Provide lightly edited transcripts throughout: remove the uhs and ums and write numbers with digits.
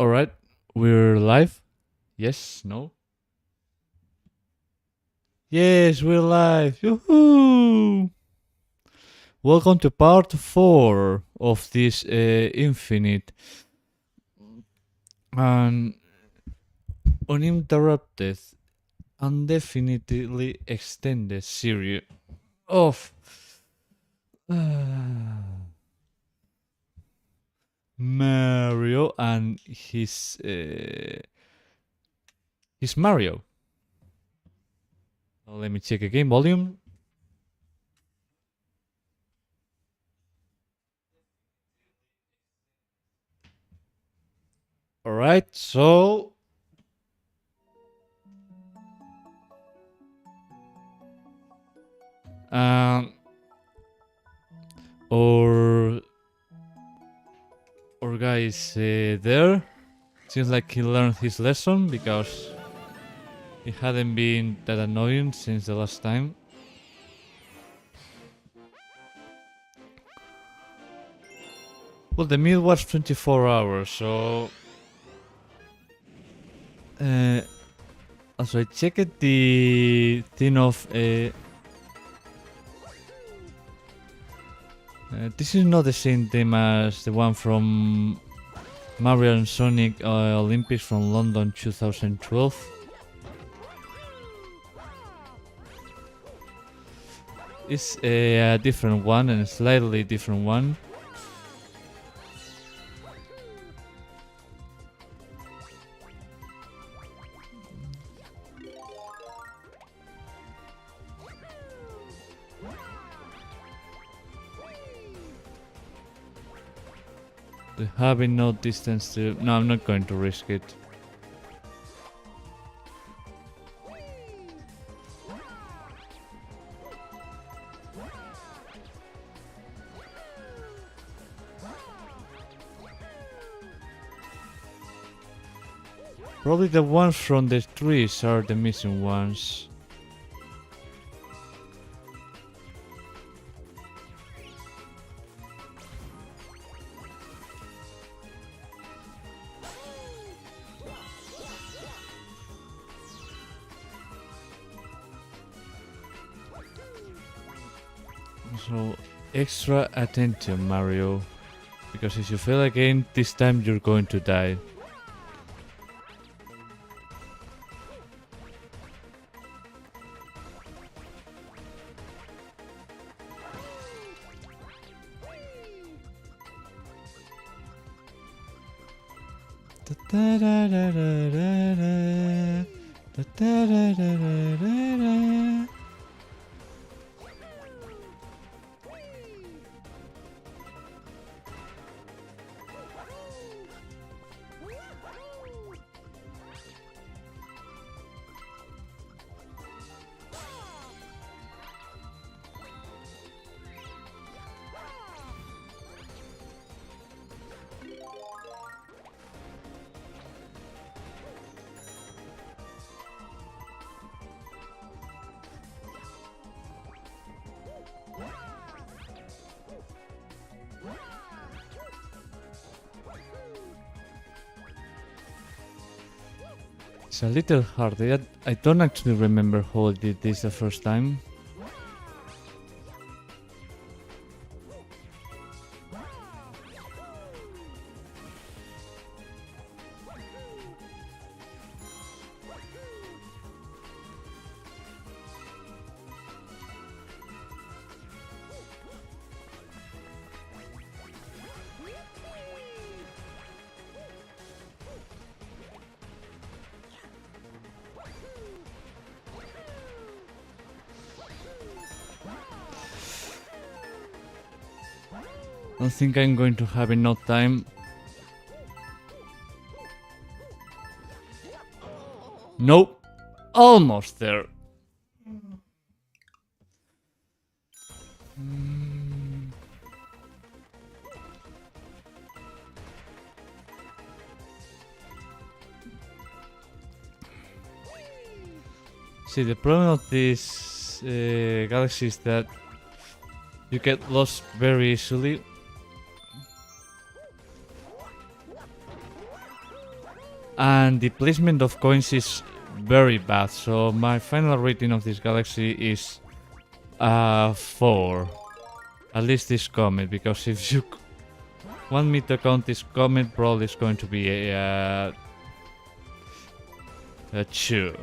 Alright, we're live. Yes, no? Yes, we're live. Yoo-hoo! Welcome to part 4 of this infinite and uninterrupted, indefinitely extended series of Mario and his Mario. Let me check again. Volume. Alright, so or guy is there. Seems like he learned his lesson because it hadn't been that annoying since the last time. Well, the meal was 24 hours, so also I checked the thing of this is not the same theme as the one from Mario and Sonic Olympics from London 2012. It's a different one and a slightly different one. Having no distance to... No, I'm not going to risk it. Probably the ones from the trees are the missing ones. So, extra attention, Mario. Because if you fail again, this time you're going to die. It's a little hard. I don't actually remember how I did this the first time. I don't think I'm going to have enough time. Nope. Almost there. See, the problem of this galaxy is that you get lost very easily. and the placement of coins is very bad. So my final rating of this galaxy is 4. At least this comet, because if you want me to count this comet, probably it's going to be a 2.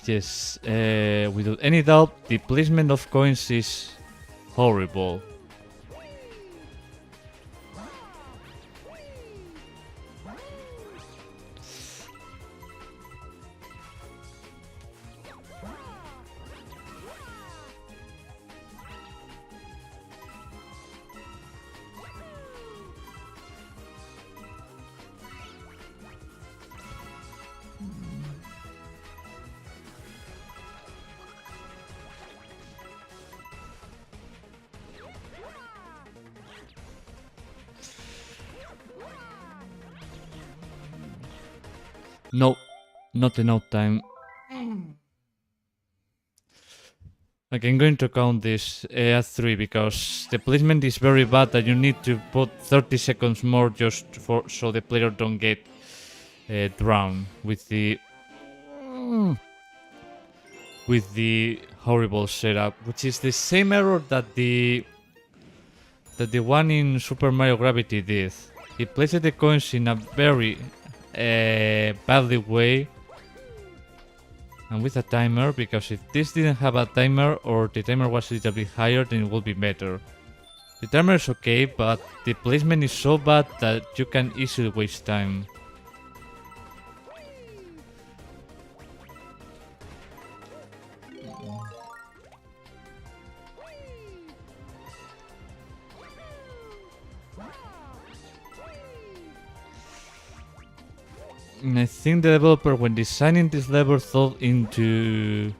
Yes, without any doubt, the placement of coins is horrible. No, not enough time. Like, I'm going to count this at 3 because the placement is very bad that you need to put 30 seconds more just for so the player don't get drowned with the horrible setup, which is the same error that the one in Super Mario Gravity did. He placed the coins in a very badly way and with a timer, because if this didn't have a timer or the timer was a little bit higher, then it would be better. The timer is okay, but the placement is so bad that you can easily waste time. I think the developer, when designing this level, thought into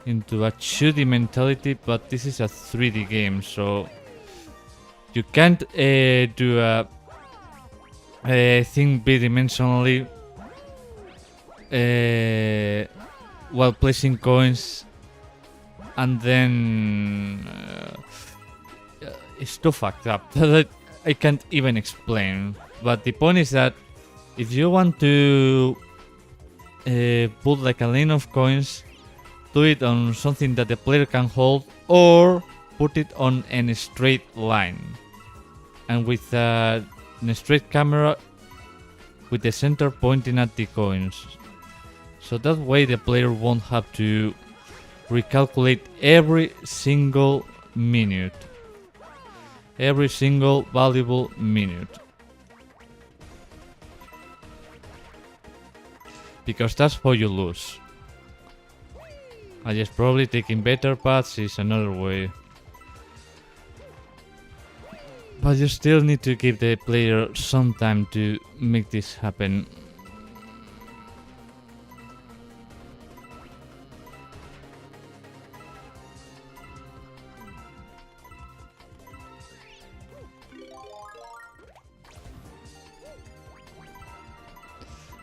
a 2D mentality, but this is a 3D game, so you can't do a thing bidimensionally while placing coins, and then it's too fucked up that I can't even explain. But the point is that if you want to put like a lane of coins, do it on something that the player can hold, or put it on a straight line, and with a straight camera with the center pointing at the coins. So that way the player won't have to recalculate every single minute, every single valuable minute. Because that's how you lose. I guess probably taking better paths is another way. But you still need to give the player some time to make this happen.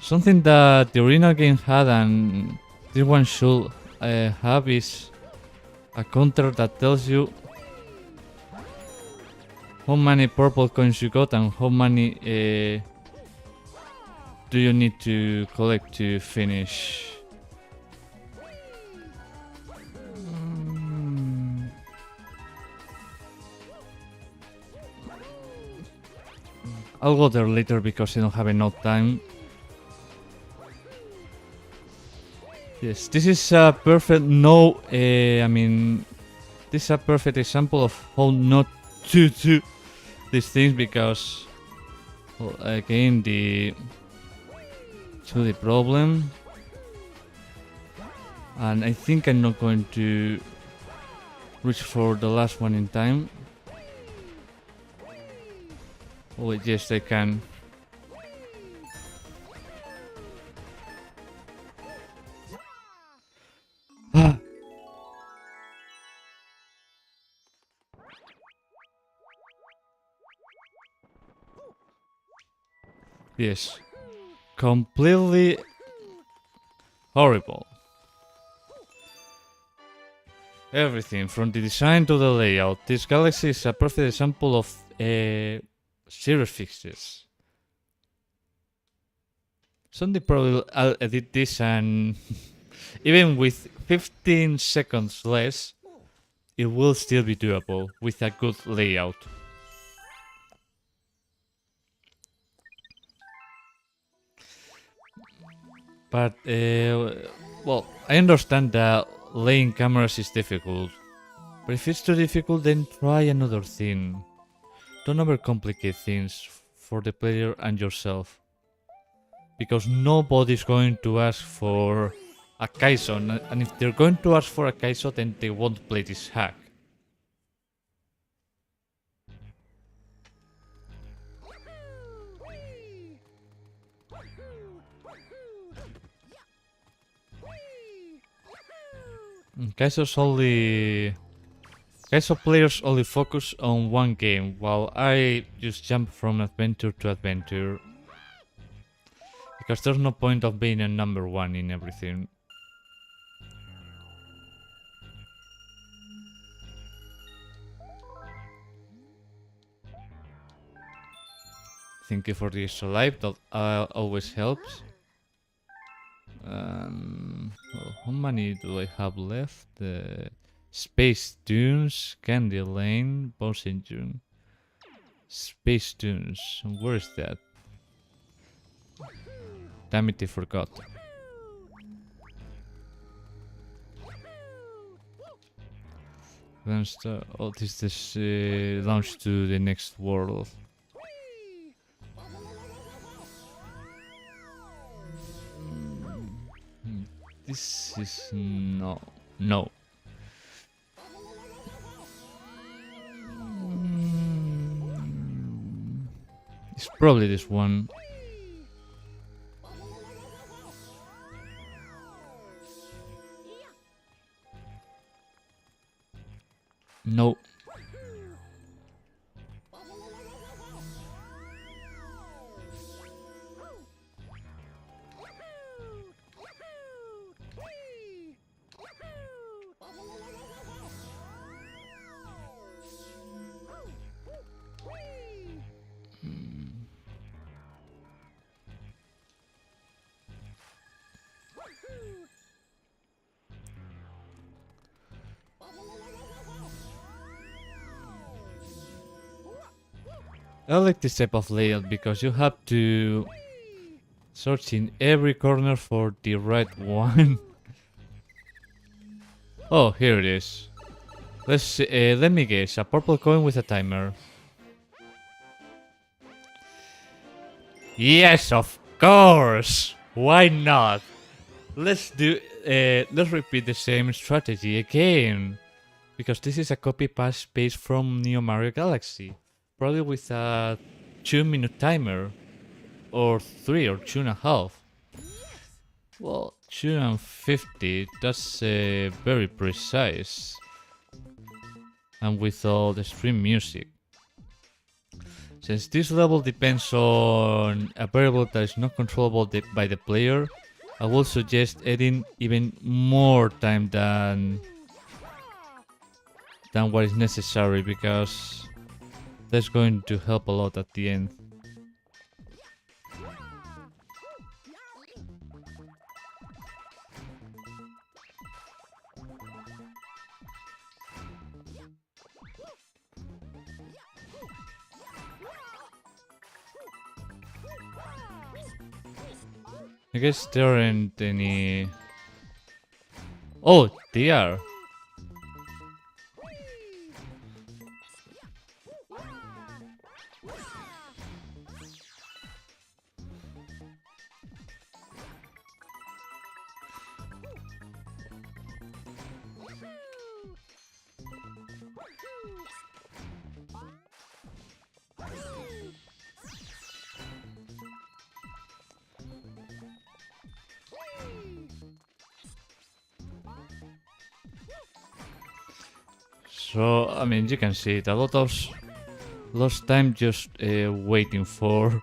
Something that the original game had and this one should have is a counter that tells you how many purple coins you got and how many do you need to collect to finish. I'll go there later because I don't have enough time. Yes, this is a perfect this is a perfect example of how not to do these things, because, well, again, the problem, and I think I'm not going to reach for the last one in time. Oh yes, I can. Yes, completely horrible. Everything from the design to the layout. This galaxy is a perfect example of serious fixes. Someday probably I'll edit this and even with 15 seconds less, it will still be doable with a good layout. But, well, I understand that laying cameras is difficult. But if it's too difficult, then try another thing. Don't overcomplicate things for the player and yourself. Because nobody's going to ask for a Kaizo, and if they're going to ask for a Kaizo, then they won't play this hack. Kaizo players only focus on one game, while I just jump from adventure to adventure. Because there's no point of being a number one in everything. Thank you for the extra life, that always helps. Well, how many do I have left? Space Dunes, Candy Lane, Boss Engine. Space Dunes, where is that? Damn it, I forgot. Then oh, this is launch to the next world. This is no. It's probably this one. No. I like this type of layout because you have to search in every corner for the right one. Oh, here it is. Let me guess, a purple coin with a timer. Yes, of course. Why not? Let's repeat the same strategy again, because this is a copy paste from Neo Mario Galaxy. Probably with a 2-minute timer, or 3 or 2.5. Well, 2:50, that's very precise. And with all the stream music. Since this level depends on a variable that is not controllable by the player, I will suggest adding even more time than what is necessary, because that's going to help a lot at the end. I guess there aren't any... Oh, they are. So, I mean, you can see it. A lot of lost time just waiting for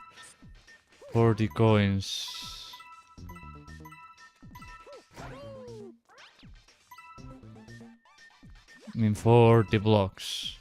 the coins. for the blocks.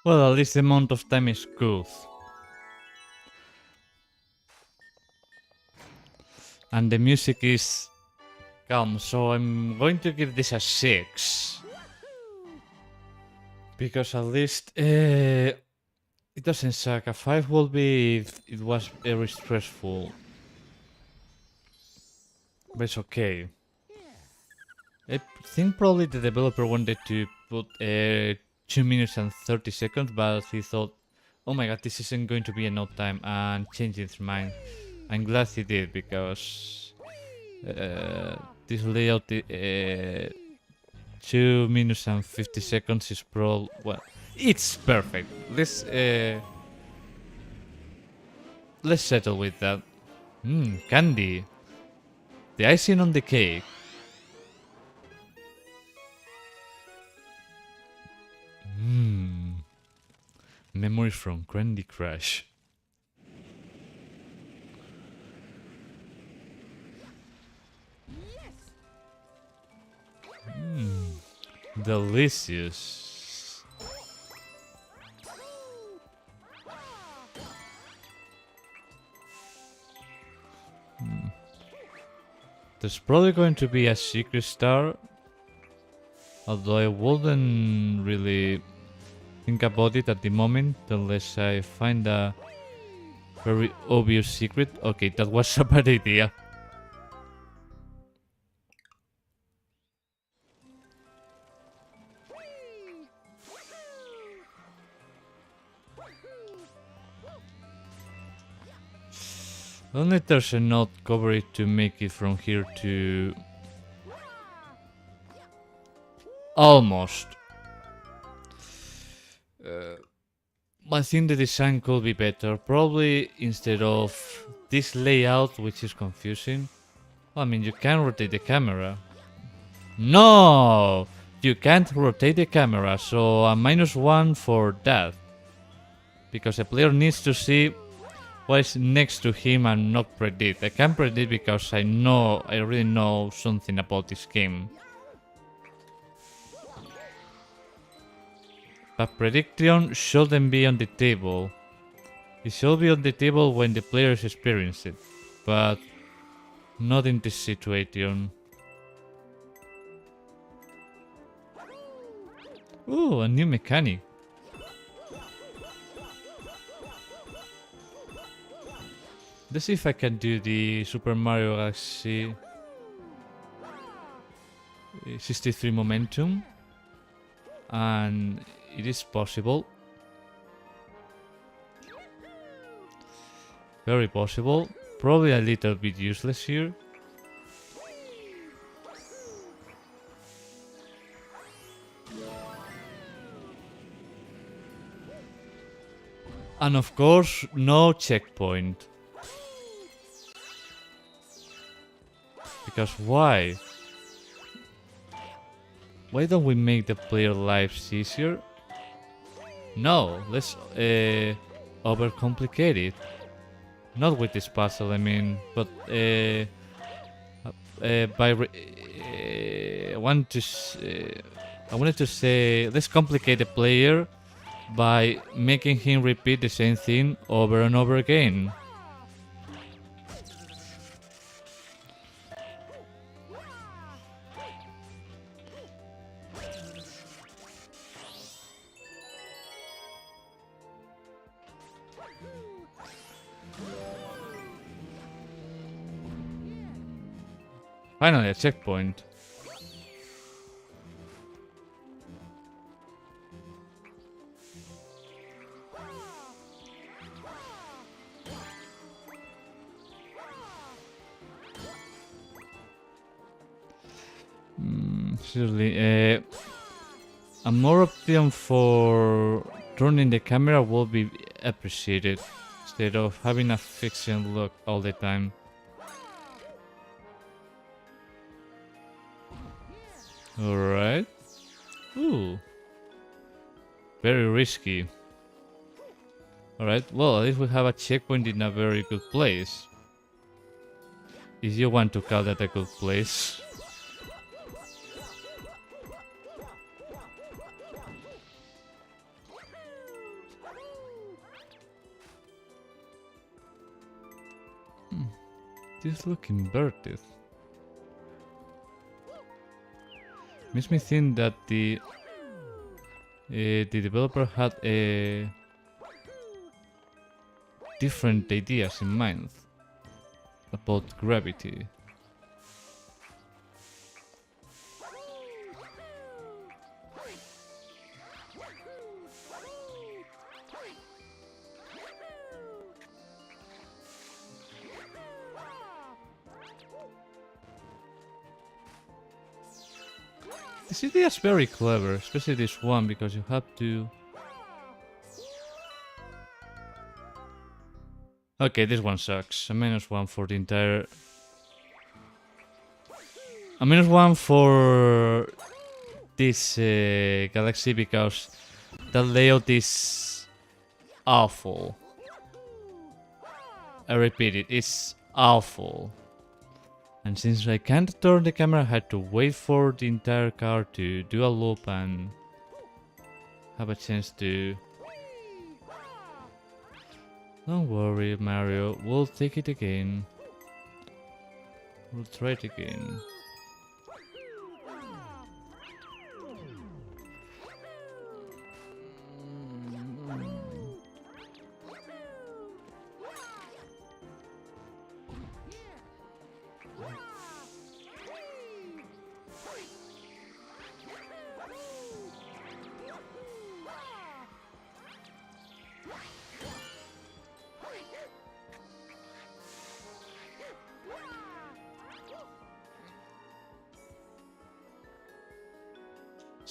Well, at least the amount of time is good. And the music is calm, so I'm going to give this a 6. Because at least it doesn't suck. A 5 will be if it was very stressful. But it's okay. I think probably the developer wanted to put 2 minutes and 30 seconds, but he thought, oh my god, this isn't going to be enough time, and changed his mind. I'm glad he did, because this layout 2 minutes and 50 seconds is well, it's perfect. Let's settle with that. Candy. The icing on the cake. Memories from Candy Crush. Delicious. There's probably going to be a secret star, although I wouldn't really think about it at the moment unless I find a very obvious secret. Okay, that was a bad idea. Only there's a node coverage to make it from here to... Almost. I think the design could be better. Probably instead of this layout, which is confusing. I mean, you can rotate the camera. No! You can't rotate the camera, so a -1 for that. Because the player needs to see what is next to him and not predict. I can predict because I really know something about this game. But prediction shouldn't be on the table. It should be on the table when the players experience it, but not in this situation. Ooh, a new mechanic. Let's see if I can do the Super Mario Galaxy 63 momentum. And it is possible. Very possible. Probably a little bit useless here. And of course, no checkpoint. Because why? Why don't we make the player lives easier? No, let's overcomplicate it. Not with this puzzle, I mean, but I wanted to say, let's complicate the player by making him repeat the same thing over and over again. Finally, a checkpoint. Seriously, a more option for turning the camera will be appreciated instead of having a fixed look all the time. Alright. Ooh. Very risky. Alright, well, at least we have a checkpoint in a very good place. If you want to call that a good place. This look inverted. Makes me think that the developer had different ideas in mind about gravity. This idea is very clever, especially this one, because you have to... Okay, this one sucks. A -1 for the entire... A -1 for this galaxy because the layout is awful. I repeat it, it's awful. And since I can't turn the camera, I had to wait for the entire car to do a loop and have a chance to... Don't worry, Mario, we'll take it again. We'll try it again.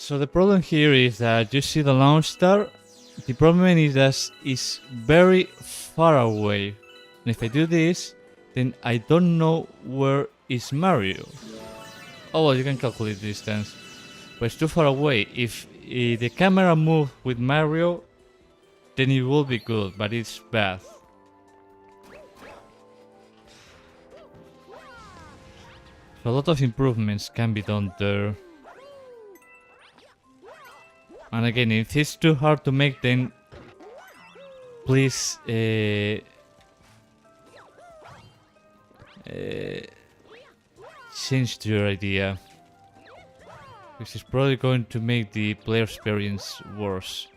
So the problem here is that you see the launch star. The problem is that it's very far away. And if I do this, then I don't know where is Mario. Oh well, you can calculate the distance. But it's too far away. If the camera moves with Mario, then it will be good, but it's bad. So a lot of improvements can be done there. And again, if it's too hard to make, then please change your idea. This is probably going to make the player experience worse.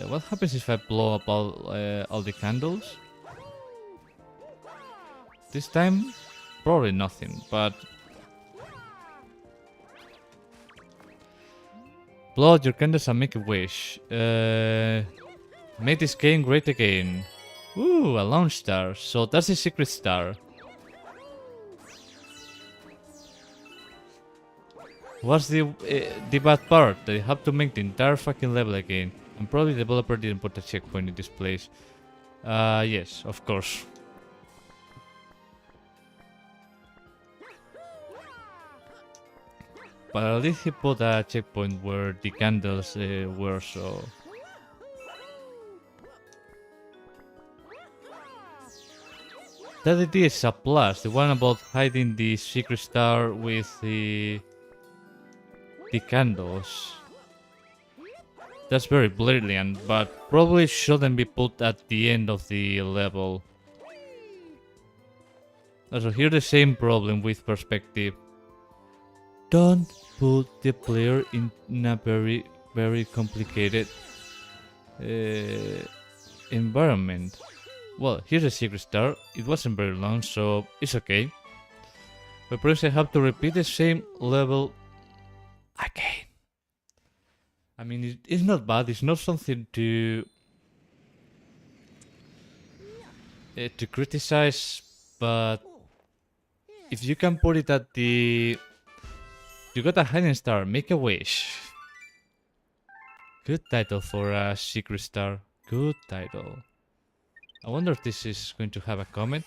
What happens if I blow up all the candles? This time, probably nothing, but... Blow out your candles and make a wish. Make this game great again. Ooh, a launch star. So that's the secret star. What's the bad part? They have to make the entire fucking level again. And probably the developer didn't put a checkpoint in this place. Yes, of course. But at least he put a checkpoint where the candles were, so... That idea is a plus, the one about hiding the secret star with the candles. That's very brilliant, but probably shouldn't be put at the end of the level. Also, here's the same problem with perspective. Don't put the player in a very, very complicated environment. Well, here's a secret star. It wasn't very long, so it's okay. but perhaps I have to repeat the same level again. I mean, it's not bad. It's not something to criticize, but if you can put it at the... You got a hidden star, make a wish. Good title for a secret star. Good title. I wonder if this is going to have a comment.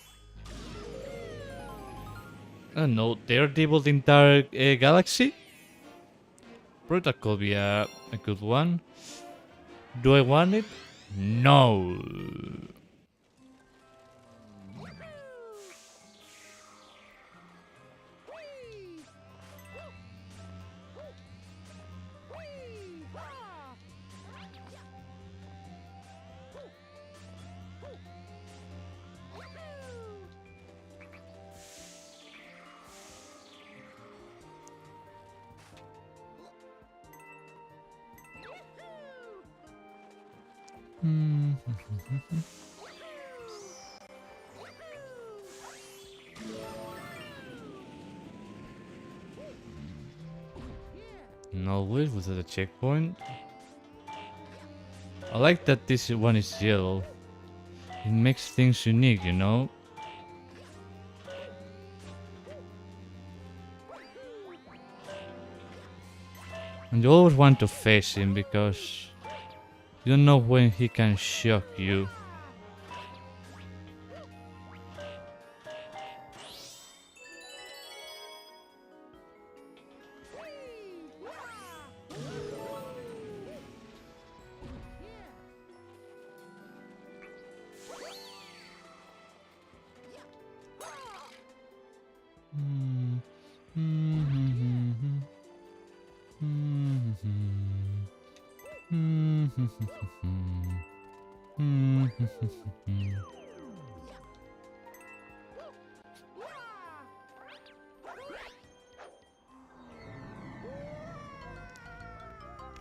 I don't know, Daredevil the entire galaxy? Probably that could be a good one. Do I want it? No. No wait without a checkpoint. I like that this one is yellow. It makes things unique, you know? And you always want to face him because you don't know when he can shock you.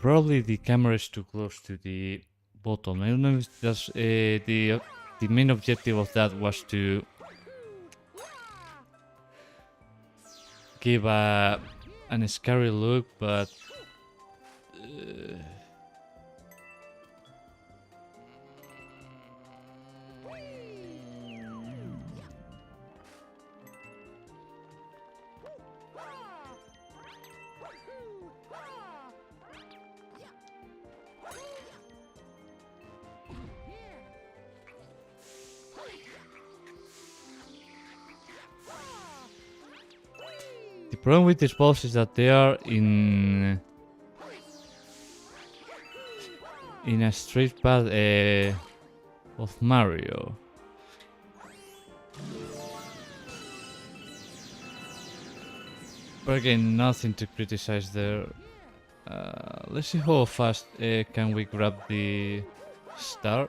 Probably the camera is too close to the bottom. I don't know if that's the main objective of that was to give an scary look, but the problem with these balls is that they are in a straight path of Mario. But again, nothing to criticize there. Let's see how fast can we grab the star.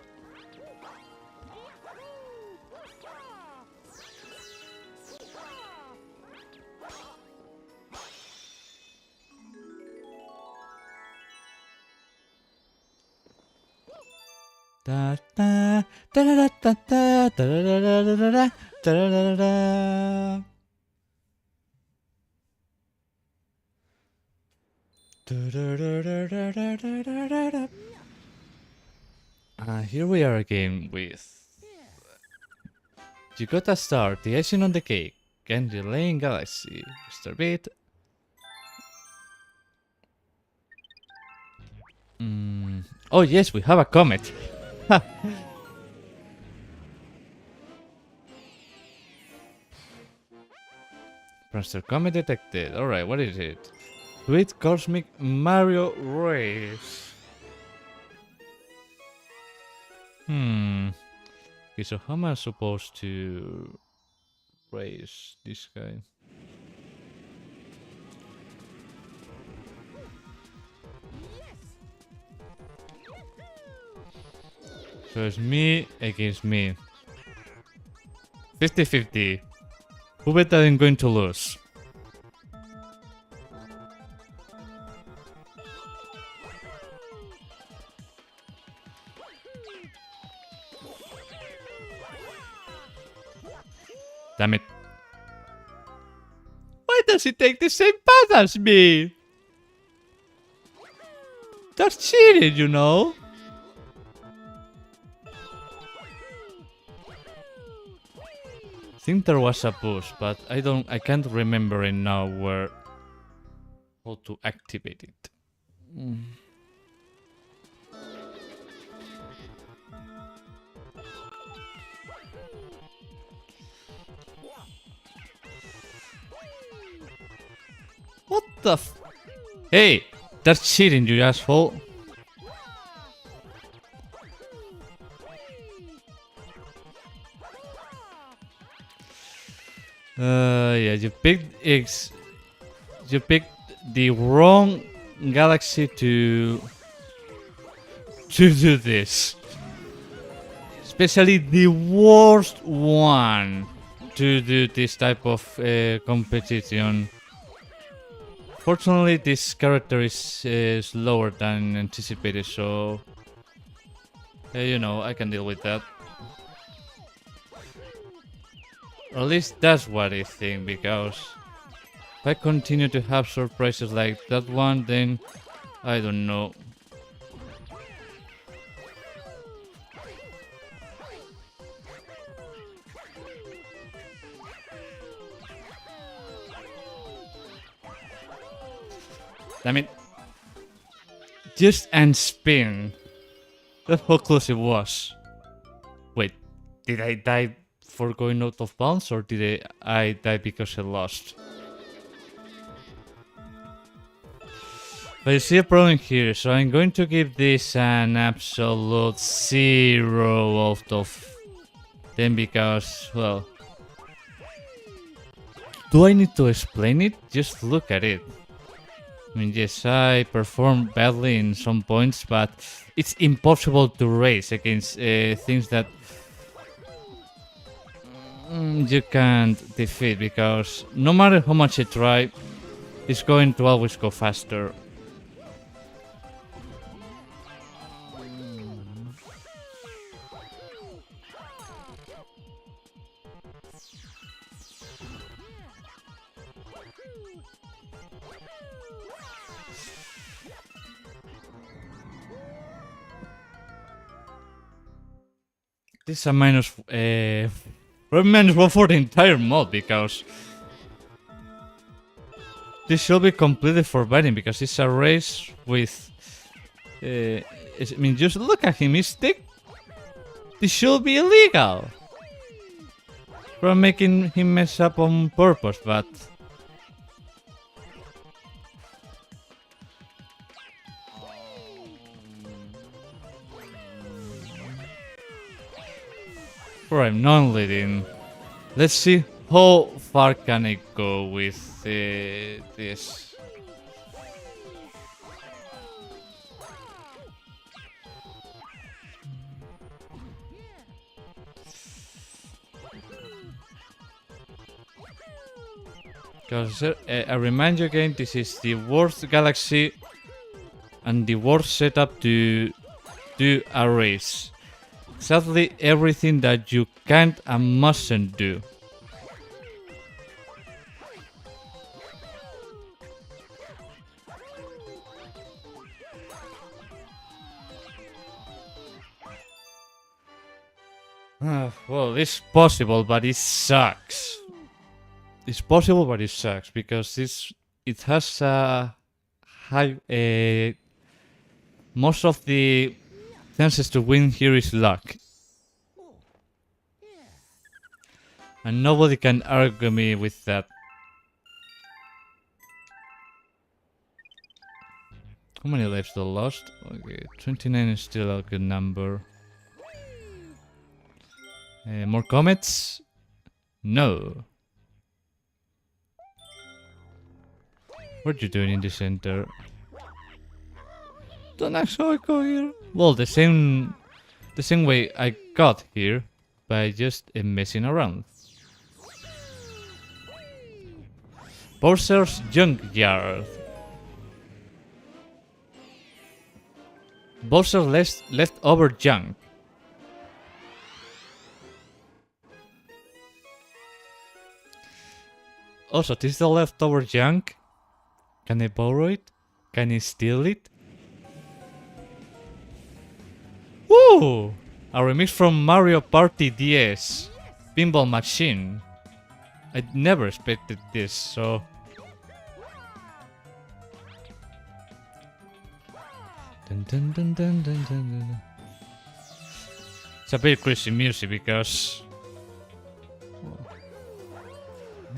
Da da da da da da da da da da da da. Here we are again with... You got a star, the icing on the cake, Candy Lane Galaxy, Mr. Beat. Oh yes, we have a comet. Prankster comet detected. Alright, what is it? Sweet Cosmic Mario Race. Okay, so how am I supposed to race this guy? So it's me against me. 50-50. Who bet that I'm going to lose? Damn it. Why does he take the same path as me? That's cheating, you know. I think there was a push, but I can't remember it now how to activate it. What the Hey, that's cheating, you asshole. Yeah, you picked the wrong galaxy to do this. Especially the worst one to do this type of competition. Fortunately, this character is slower than anticipated, so you know, I can deal with that. Or at least that's what I think, because if I continue to have surprises like that one, then I don't know. I mean, just and spin. That's how close it was. Wait, did I die for going out of bounds, or did I die because I lost? But you see a problem here, so I'm going to give this an absolute 0 out of 10 because, well... Do I need to explain it? Just look at it. I mean, yes, I performed badly in some points, but it's impossible to race against things that you can't defeat, because no matter how much I try, it's going to always go faster. This is a minus -1 for the entire mod, because this should be completely forbidden, because it's a race with I mean, just look at him, this should be illegal for making him mess up on purpose, but alright, non-leading. Let's see how far can I go with this. Because I remind you again, this is the worst galaxy and the worst setup to do a race. Sadly, everything that you can't and mustn't do. Well, it's possible, but it sucks. It's possible, but it sucks, because it has a high. Most of the chances to win here is luck. And nobody can argue me with that. How many lives they lost? Okay, 29 is still a good number. More comets? No. What are you doing in the center? Don't ask how I got here. Well, the same way I got here, by just messing around. Bowser's Junkyard. Bowser leftover junk. Also, this is the leftover junk. Can I borrow it? Can I steal it? Woo! A remix from Mario Party DS. Pinball machine. I never expected this, so... Dun, dun, dun, dun, dun, dun, dun. It's a bit crazy music because...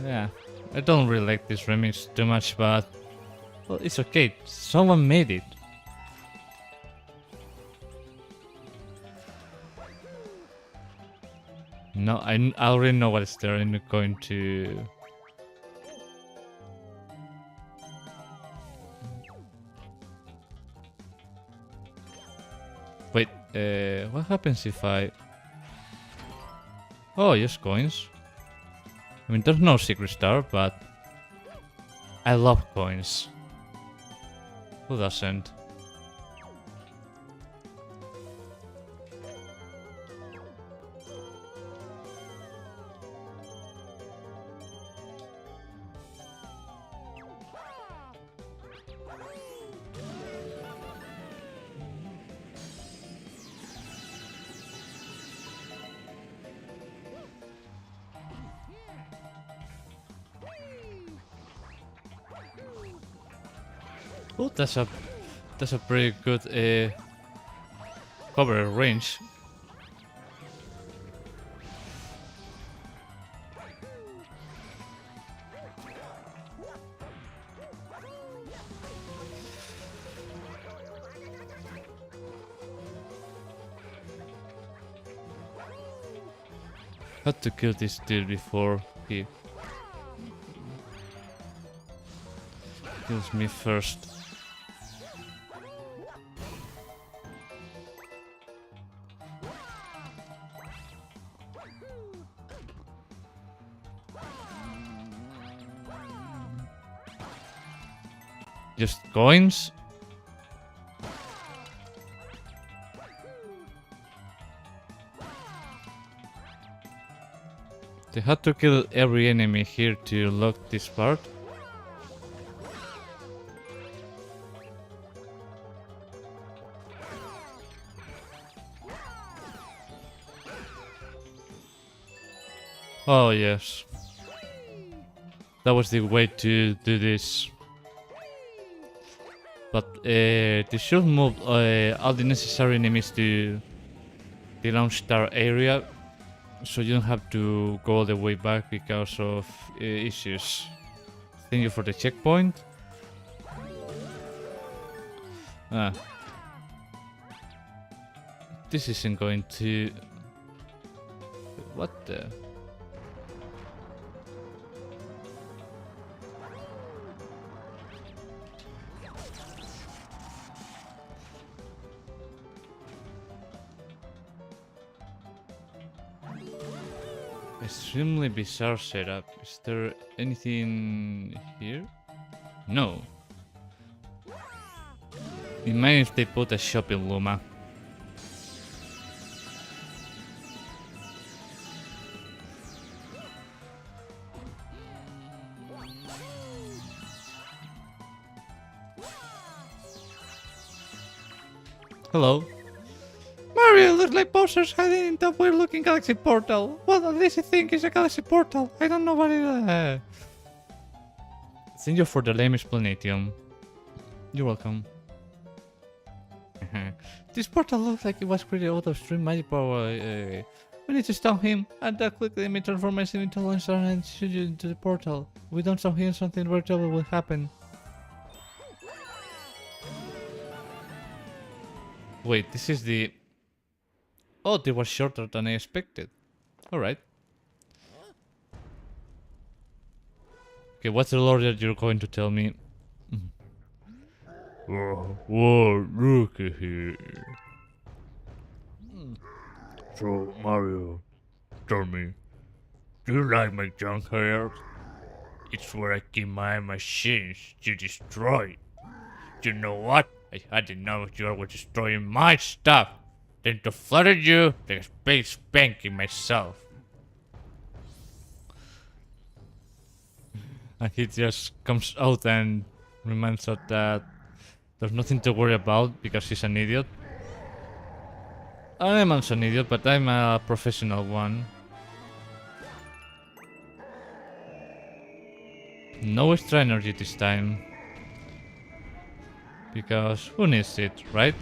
Yeah, I don't really like this remix too much, but... Well, it's okay, someone made it. No, I already know what is there. I'm going to... Wait, what happens if I... Oh, yes, coins. I mean, there's no secret star, but... I love coins. Who doesn't? Oh, that's a pretty good cover range. Had to kill this dude before he kills me first. Just coins? They had to kill every enemy here to unlock this part. Oh yes. That was the way to do this. But this should move all the necessary enemies to the launch star area, so you don't have to go all the way back because of issues. Thank you for the checkpoint. Ah. This isn't going to... What the... Extremely bizarre setup. Is there anything here? No. Imagine if they put a shop in Luma. Hello. Mario, looks like Bowser's hiding in that weird looking galaxy portal. Well, at least I think it's a galaxy portal. I don't know what it is. Thank you for the lame explanation. You're welcome. This portal looks like it was created out of extreme magic power. We need to stop him, and that quickly may transform myself into a launch star and shoot you into the portal. If we don't stop him, something very terrible will happen. Wait, this is the... Oh, they were shorter than I expected. Alright. Okay, what's the lore that you're going to tell me? Whoa, look at here. So, Mario, tell me, do you like my junk hair? It's where I keep my machines to destroy. You know what? I had enough you were destroying my stuff. Then to flatter you, there's big spanking myself. And he just comes out and reminds us that there's nothing to worry about because he's an idiot. I'm also an idiot, but I'm a professional one. No extra energy this time. Because who needs it, right?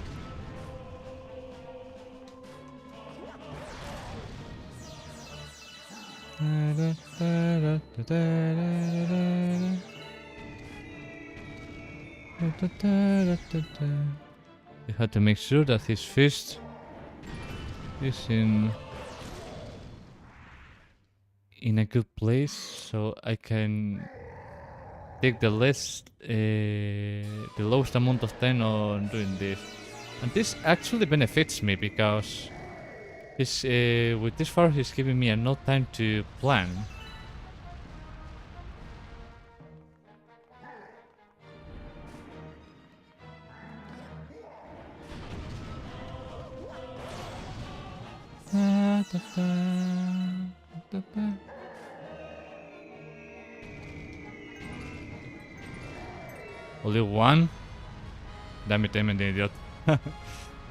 You have to make sure that his fist is in a good place, so I can take the lowest amount of time on doing this. And this actually benefits me because he's, with this far he's giving me enough time to plan. Only one? Damn it, I'm an idiot.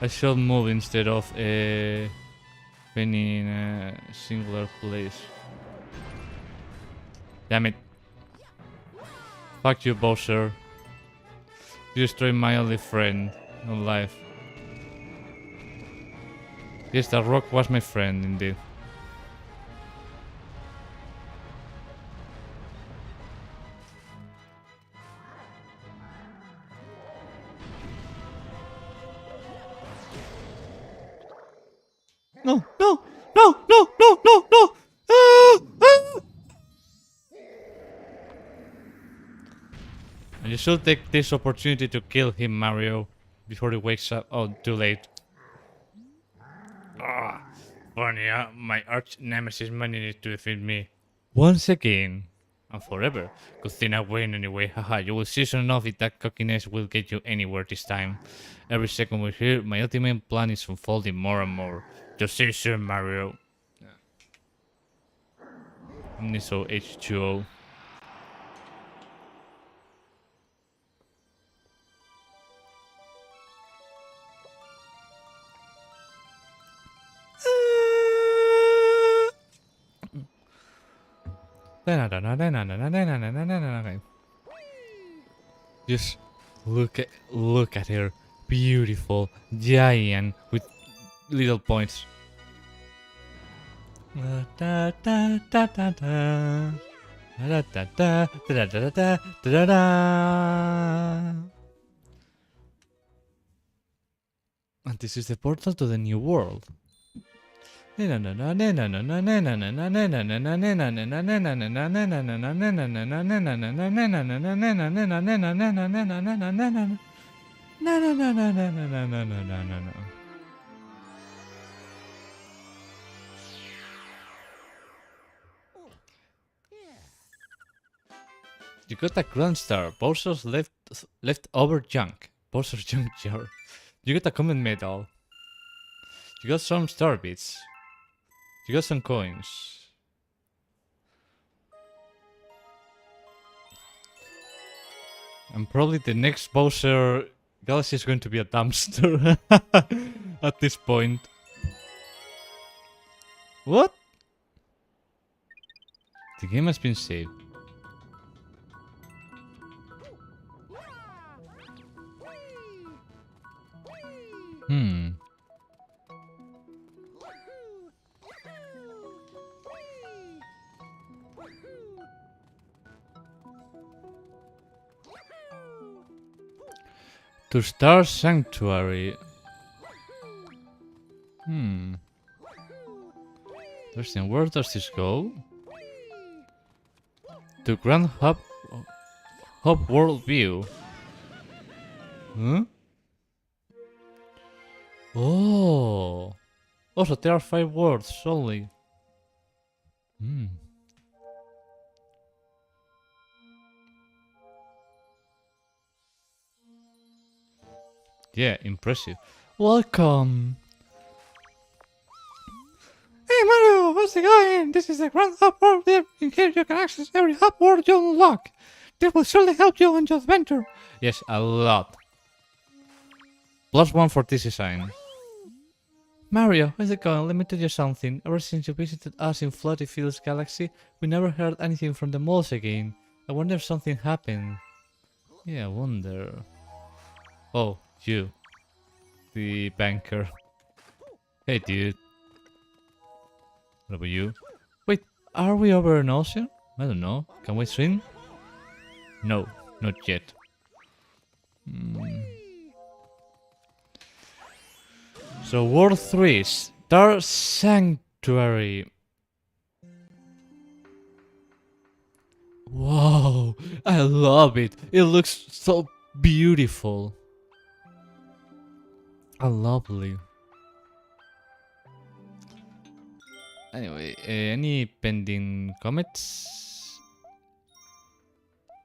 I should move instead of being in a singular place. Damn it. Fuck you, Bowser. You destroyed my only friend on life. Yes, that rock was my friend, indeed. No, no, no, no, no, no, no! Ah, ah! And you should take this opportunity to kill him, Mario, before he wakes up. Oh, too late. Ah, funny, my arch nemesis managed to defeat me. Once again. And forever. Good thing I win anyway, haha, you will see soon enough if that cockiness will get you anywhere this time. Every second we're here, my ultimate plan is unfolding more and more. Just see you soon, Mario. Niso H2O. Just look at her, beautiful, giant, with little points. And this is the portal to the new world. You got a Grand Star, Bowser's leftover junk. Bowser's junk jar. You got a common medal. You got some star bits. You got some coins. And probably the next Bowser Galaxy is going to be a dumpster at this point. What? The game has been saved. To Star Sanctuary. Interesting. Where does this go? To Grand Hub World View. Huh? Oh. Also, there are 5 words only. Yeah, impressive. Welcome. Hey Mario, How's it going? This is the Grand Hub World. In here you can access every hub world you unlock. This will surely help you on your adventure. Yes, a lot. +1 for this design. Mario, how's it going? Let me tell you something. Ever since you visited us in Floaty Fields Galaxy, we never heard anything from the moles again. I wonder if something happened. Yeah, I wonder. Oh, you. The banker. Hey, dude. What about you? Wait, are we over an ocean? I don't know. Can we swim? No, not yet. So, World 3, Star Sanctuary. Wow, I love it. It looks so beautiful. Lovely. Anyway, any pending comments?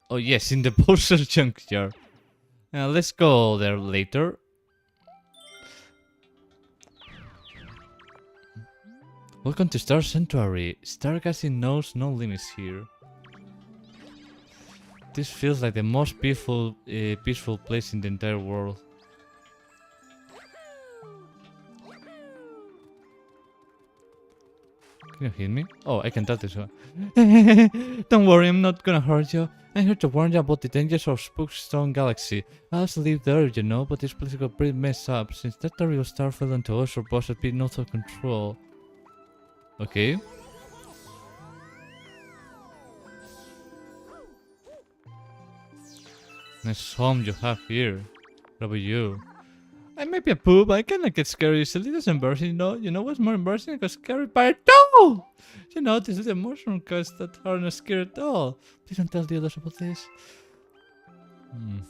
Oh yes, in the Bowser Junkyard. Let's go there later. Welcome to Star Sanctuary. Stargazing knows no limits here. This feels like the most peaceful place in the entire world. Can you hear me? Oh, I can touch this one. Don't worry, I'm not gonna hurt you. I'm here to warn you about the dangers of Spookstone Galaxy. I also live there, you know, but this place got pretty messed up since that terrible star fell into us or boss had been out of control. Okay. Nice home you have here. What about you? I may be a poop, I kinda get scared easily. That's embarrassing, you know? You know what's more embarrassing? I got scared by a doll! You know, this is the mushroom guys that aren't scared at all. Please don't tell the others about this. And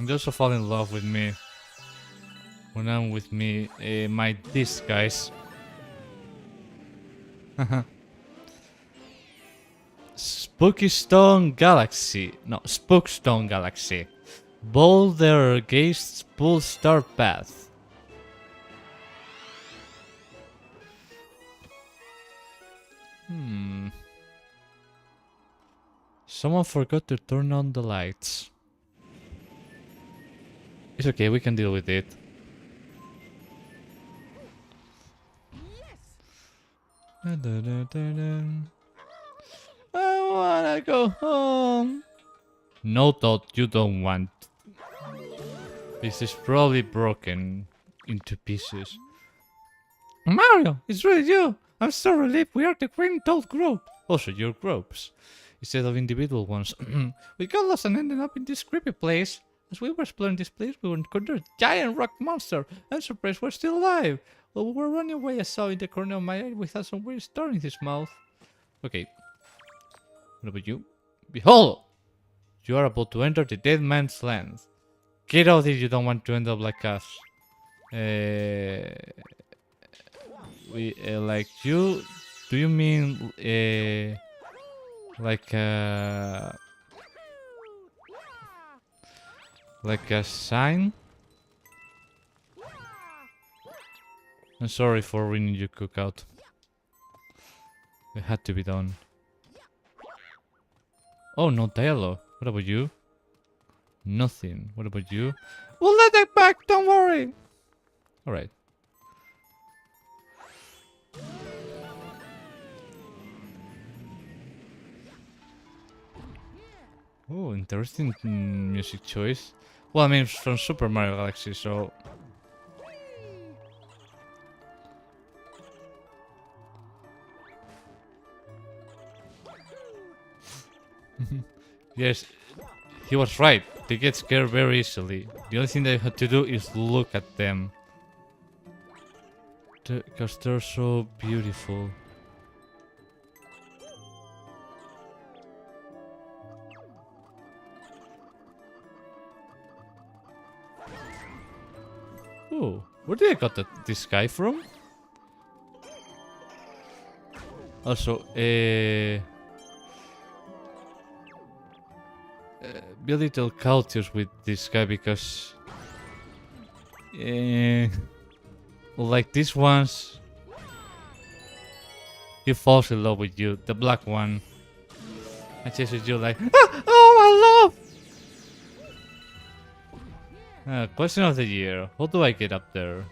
they also fall in love with me. When I'm with me, my disc guys. Spookstone Galaxy. No, Spookstone Galaxy. Boulder Gates Pool Star Path. Someone forgot to turn on the lights. It's okay, we can deal with it. I wanna go home. No, Todd, you don't want. This is probably broken into pieces. Mario, it's really you. I'm so relieved we are the Green Toad group. Also, your groups. Instead of individual ones. We got lost and ended up in this creepy place. As we were exploring this place, we encountered a giant rock monster. I'm surprised we're still alive. While we were running away, I saw in the corner of my eye we had some weird star in his mouth. Okay. What about you? Behold! You are about to enter the dead man's land. Get out if you don't want to end up like us. We like you. Do you mean like a sign? I'm sorry for ruining your cookout. It had to be done. Oh, no dialogue. What about you? Nothing. What about you? We'll let it back, don't worry. Alright. Oh, interesting music choice. Well, I mean, it's from Super Mario Galaxy, so... Yes, he was right. They get scared very easily. The only thing they have to do is look at them. Because they're so beautiful. Oh, where did I got this guy from? Also, be a little cautious with this guy because like these ones He falls in love with you, the black one. And chases you like, ah, oh my love! Question of the year. How do I get up there?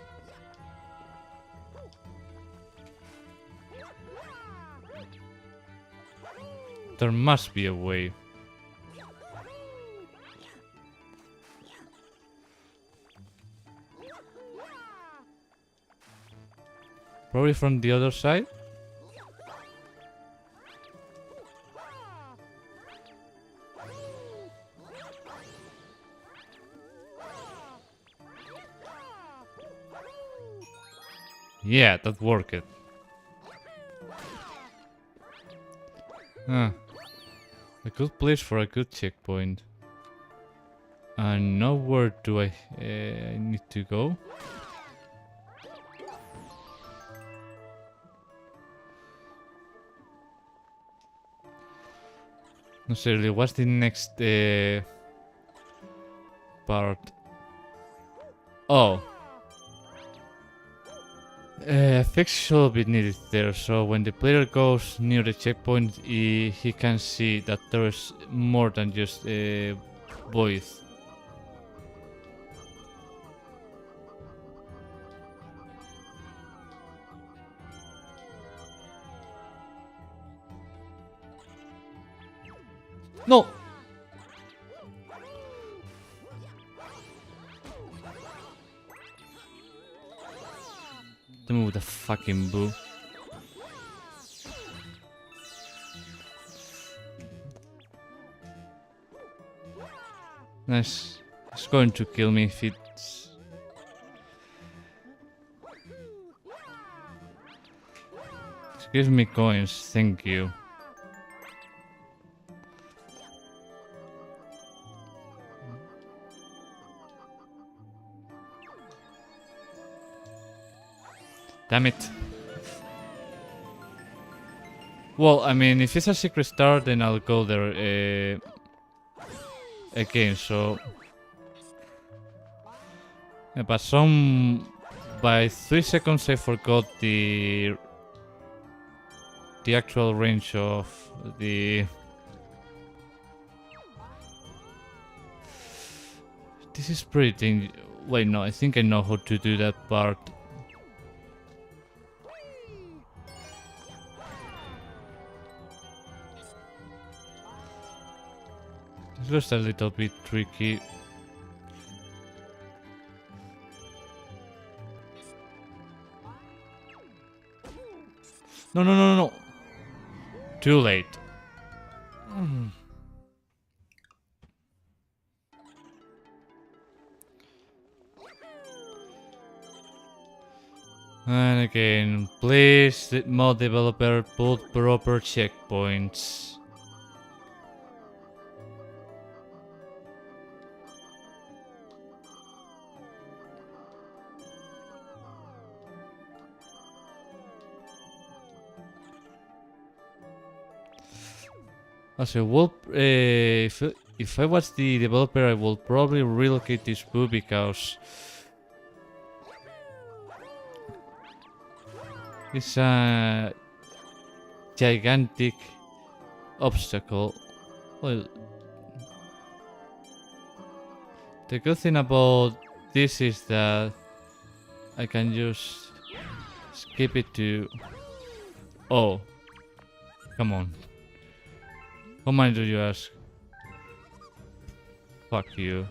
There must be a way. Probably from the other side? Yeah, that worked. A good place for a good checkpoint. And now where do I need to go? No, seriously, what's the next part? Oh. A fix should be needed there, so when the player goes near the checkpoint, he can see that there is more than just a void. No! Don't move the fucking boo. Nice. It's going to kill me if it's... It gives me coins, thank you. Damn it. Well, I mean, if it's a secret star, then I'll go there again, so... Yeah, but by 3 seconds I forgot the actual range of the... This is pretty dangerous. Wait, no, I think I know how to do that part. It's just a little bit tricky. No, no, no, no, no. Too late. And again, please, the mod developer, put proper checkpoints. Also, if I was the developer, I would probably relocate this boo because it's a gigantic obstacle. Well, the good thing about this is that I can just skip it to... Oh, come on. How many do you ask? Fuck you.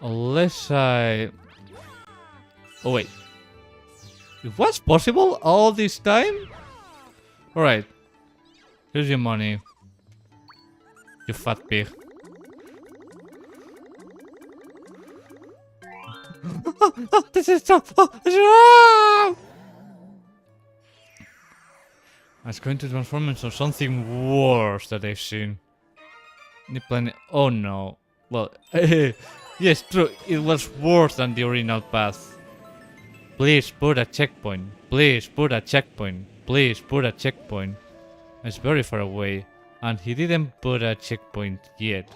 Unless I... Oh wait. It was possible all this time? Alright. Here's your money. You fat pig. This is so... I was going to transform into something worse that I've seen. The planet... Oh no. Well, yes, true. It was worse than the original path. Please put a checkpoint. Please put a checkpoint. Please put a checkpoint. It's very far away. And he didn't put a checkpoint yet.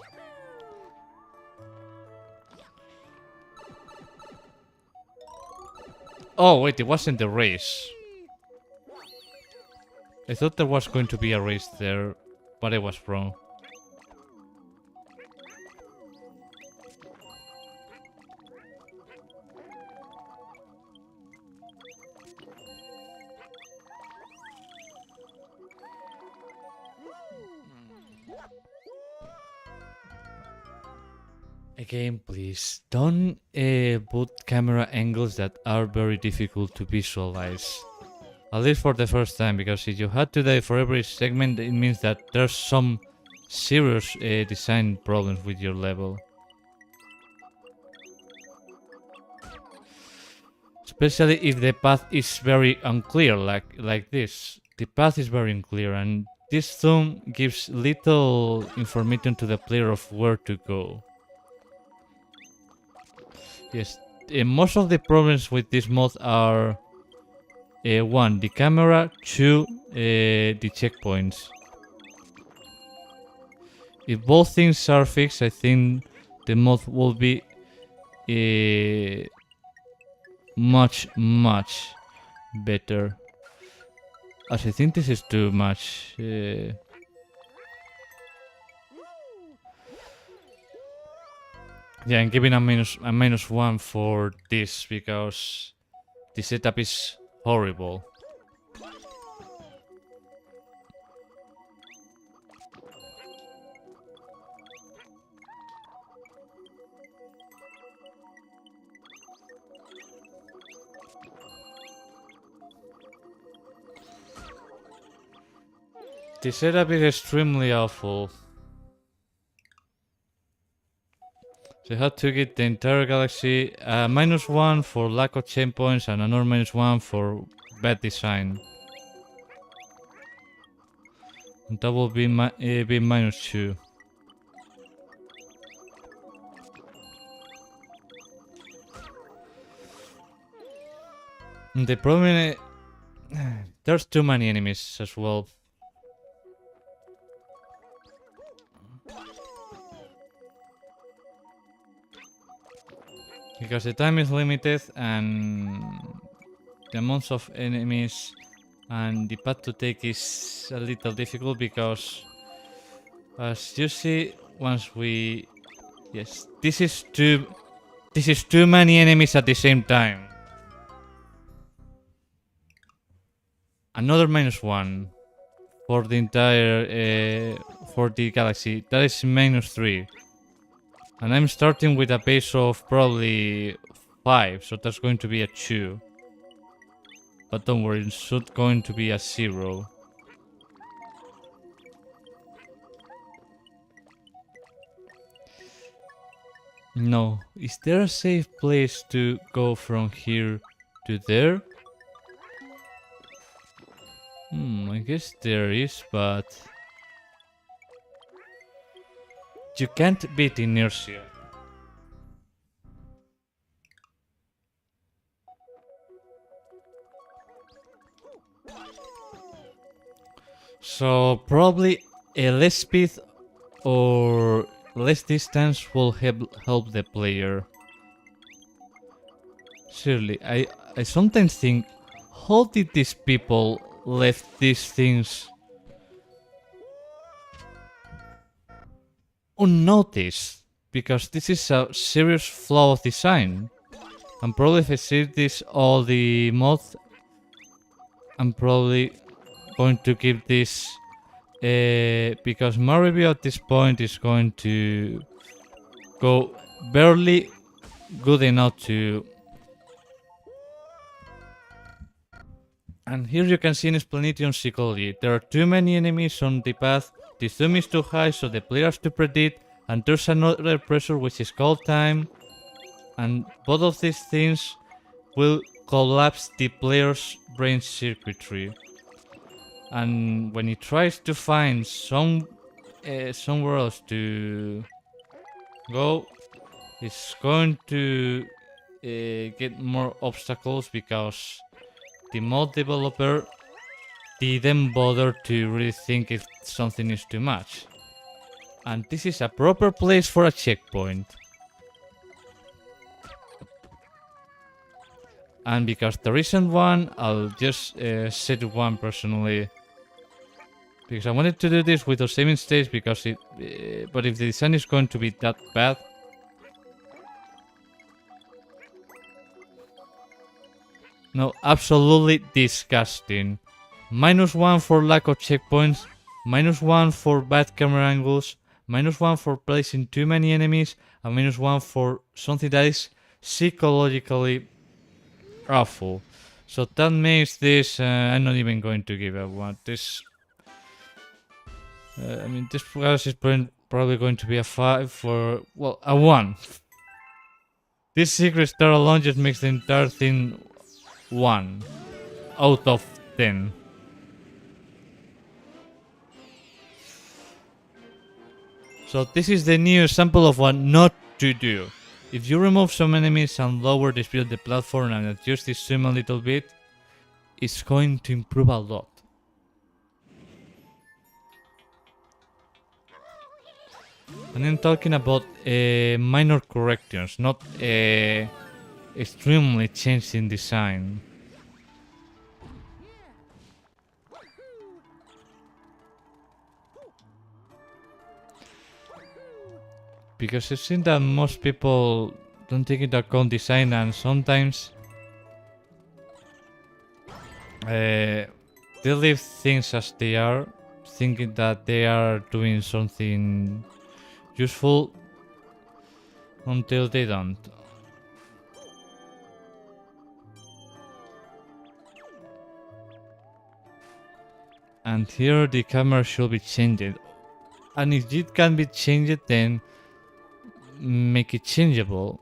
Oh wait, it wasn't a race. I thought there was going to be a race there, but I was wrong. Again, please don't put camera angles that are very difficult to visualize. At least for the first time, because if you had to die for every segment, it means that there's some serious design problems with your level. Especially if the path is very unclear, like this. The path is very unclear, and this zoom gives little information to the player of where to go. Yes, most of the problems with this mod are 1. The camera, 2. The checkpoints. If both things are fixed, I think the mod will be much better. As I think this is too much. Yeah, I'm giving a minus 1 for this because the setup is horrible. The setup is extremely awful. So you have to get the entire galaxy, minus 1 for lack of checkpoints and another minus 1 for bad design. And that will be minus 2. And the problem is, there's too many enemies as well. Because the time is limited and the amounts of enemies and the path to take is a little difficult because as you see once we... Yes, this is too many enemies at the same time. Another minus 1 for the entire for the galaxy. That is minus 3. And I'm starting with a base of probably 5, so that's going to be a 2. But don't worry, it's not going to be a 0. No, is there a safe place to go from here to there? I guess there is, but... You can't beat inertia. So probably a less speed or less distance will help the player. Seriously, I sometimes think, how did these people left these things unnoticed? Because this is a serious flaw of design. And probably if I see this all the mods, I'm probably going to keep this because my review at this point is going to go barely good enough to... And here you can see an explanation psychology. There are too many enemies on the path, the zoom is too high so the player has to predict, and there's another pressure which is called time, and both of these things will collapse the player's brain circuitry. And when he tries to find somewhere else to go, it's going to get more obstacles because the mod developer didn't bother to really think if something is too much. And this is a proper place for a checkpoint. And because there isn't one, I'll just set one personally. Because I wanted to do this with those saving states because it... but if the design is going to be that bad... No, absolutely disgusting. -1 for lack of checkpoints, -1 for bad camera angles, -1 for placing too many enemies, and -1 for something that is psychologically awful. So that makes this... I'm not even going to give a 1. This... I mean, this class is probably going to be a 5 for... well, a 1. This secret star alone just makes the entire thing 1 out of 10. So this is the new example of what not to do. If you remove some enemies and lower the speed of the platform and adjust the zoom a little bit, it's going to improve a lot. And I'm talking about minor corrections, not extremely change in design. Because I've seen that most people don't take into account design, and sometimes they leave things as they are, thinking that they are doing something useful until they don't. And here the camera should be changed. And if it can be changed, then make it changeable.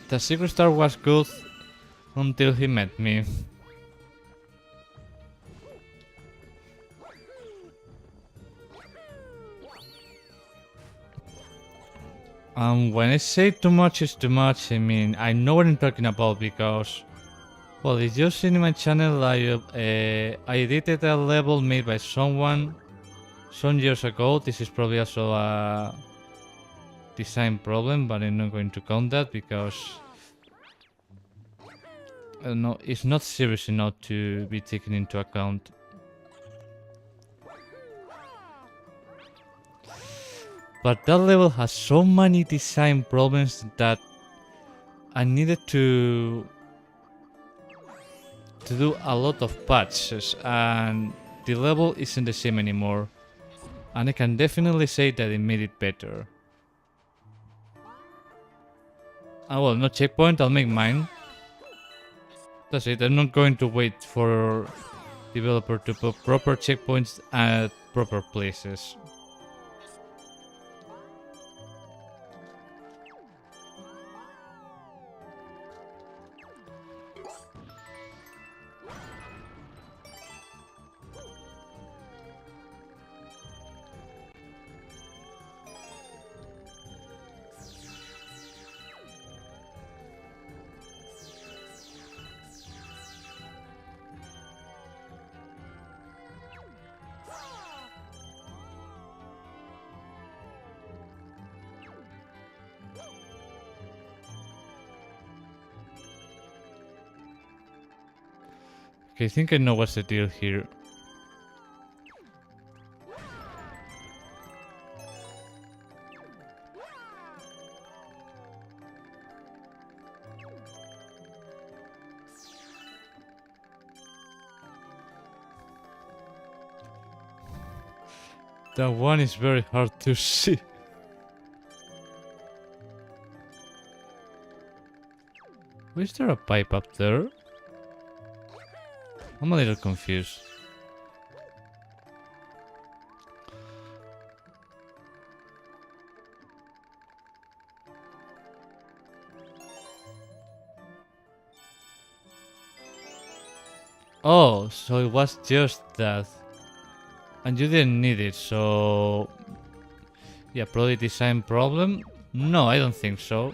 The Secret Star was good until he met me. When I say too much is too much, I mean, I know what I'm talking about because... well, if you've seen in my channel, I edited a level made by someone some years ago. This is probably also a design problem, but I'm not going to count that because no, it's not serious enough to be taken into account. But that level has so many design problems that I needed to do a lot of patches, and the level isn't the same anymore. And I can definitely say that it made it better. Well, no checkpoint, I'll make mine. That's it, I'm not going to wait for developer to put proper checkpoints at proper places. Okay, I think I know what's the deal here. That one is very hard to see. Is there a pipe up there? I'm a little confused. Oh, so it was just that. And you didn't need it, so... yeah, probably design problem? No, I don't think so.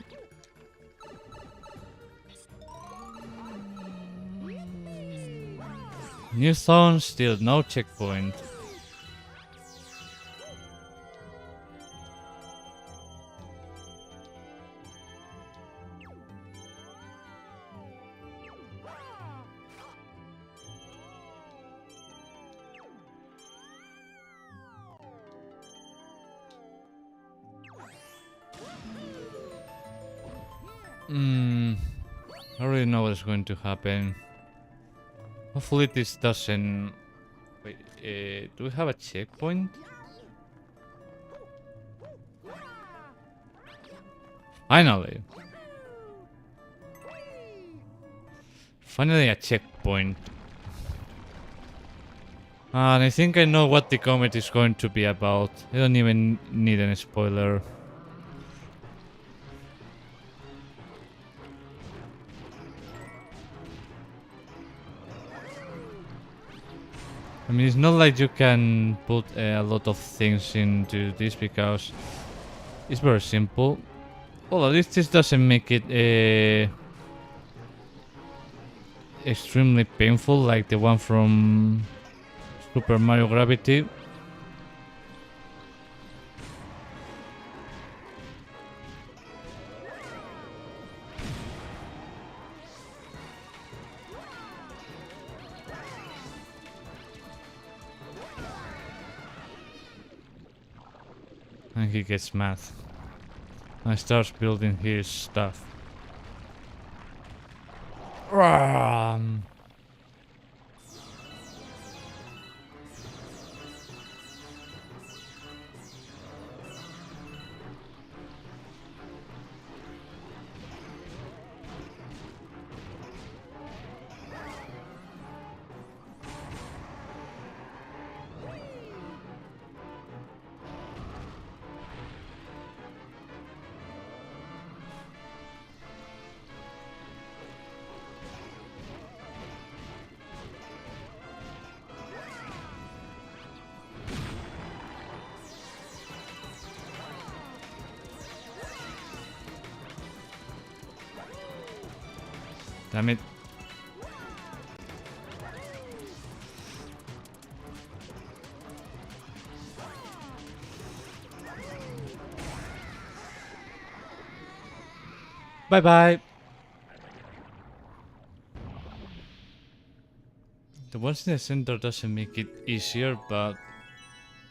New zone, still no checkpoint. I already know what's going to happen. Hopefully this doesn't... Wait, do we have a checkpoint? Finally! Finally a checkpoint. And I think I know what the comet is going to be about. I don't even need any spoiler. I mean, it's not like you can put a lot of things into this because it's very simple. Well, at least this doesn't make it extremely painful like the one from Super Mario Gravity. And he gets mad and starts building his stuff. Damn it. Bye bye. The ones in the center doesn't make it easier, but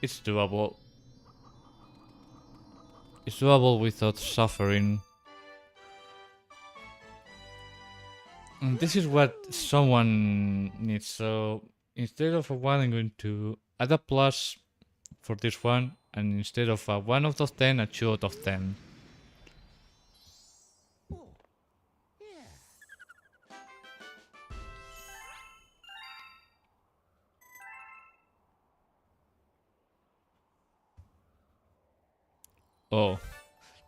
it's doable. It's doable without suffering. And this is what someone needs, so instead of a 1 I'm going to add a plus for this one, and instead of a 1 out of 10, a 2 out of 10. Oh,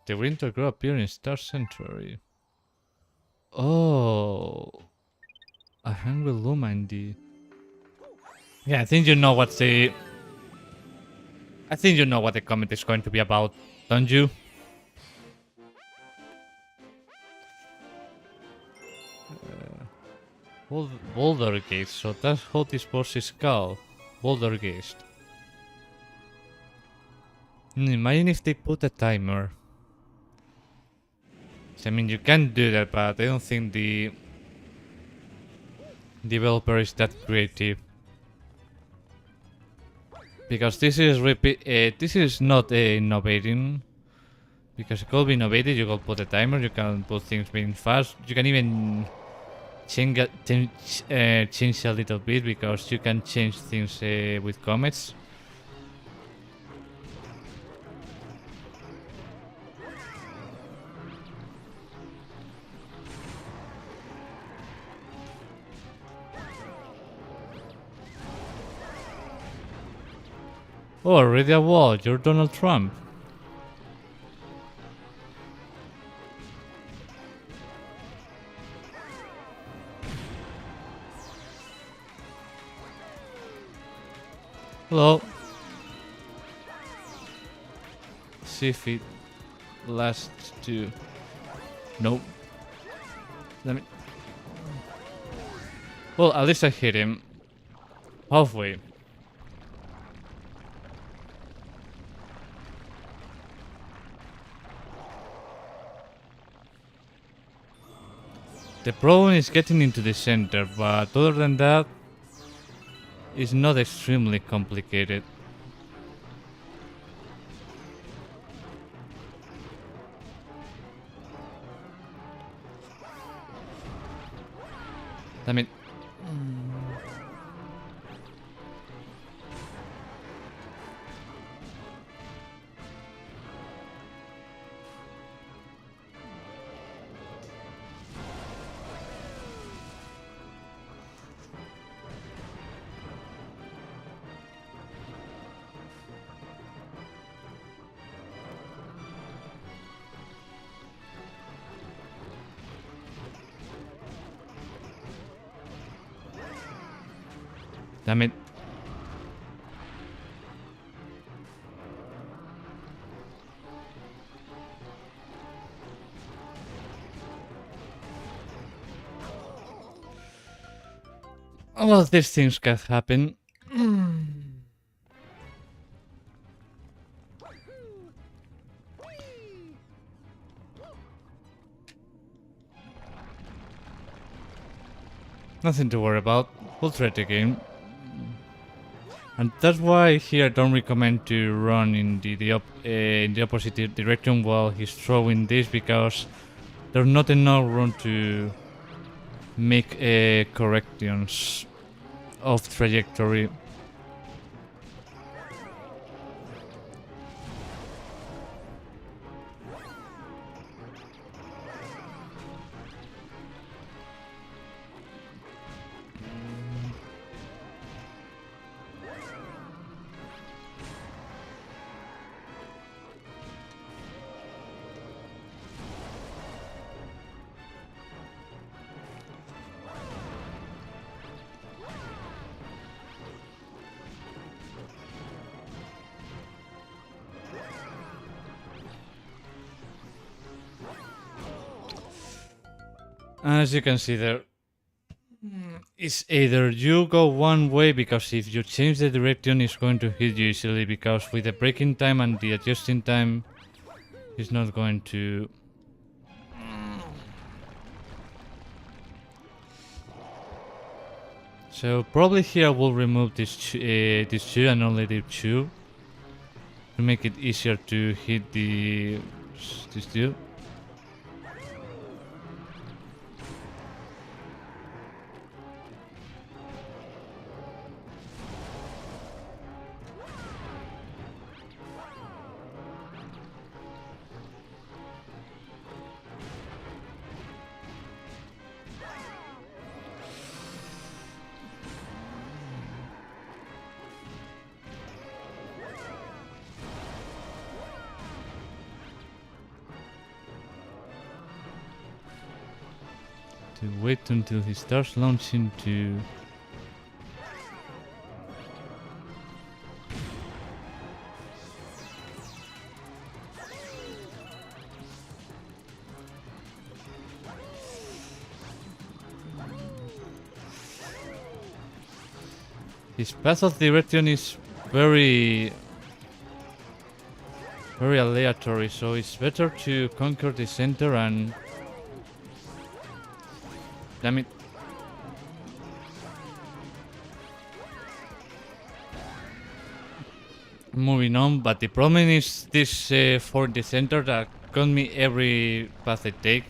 the winter grow appear in Star Sanctuary. Oh, a hungry Luma indeed. Yeah, I think you know what the... I think you know what the comment is going to be about, don't you? Boulder Gate, so that's how this boss is called. Boulder Gate. Imagine if they put a timer. I mean, you can do that, but I don't think the developer is that creative. Because this is this is not innovating. Because it could be innovative, you could put a timer, you can put things being fast, you can even change a little bit because you can change things with comets. Oh, already a wall, you're Donald Trump. Hello. See if it lasts to... Nope. Let me... Well, at least I hit him. Halfway. The problem is getting into the center, but other than that, it's not extremely complicated. Damn it. Damn it. All of these things can happen. Nothing to worry about. We'll try it again. And that's why here I don't recommend to run in the opposite direction while he's throwing this, because there's not enough room to make corrections of trajectory. As you can see there, it's either you go one way, because if you change the direction it's going to hit you easily, because with the braking time and the adjusting time it's not going to... So probably here we'll remove this two and only the two to make it easier to hit this two. To wait until he starts launching to... His path of direction is very aleatory, so it's better to conquer the center and... Damn it. Moving on, but the problem is this for the center that got me every path I take.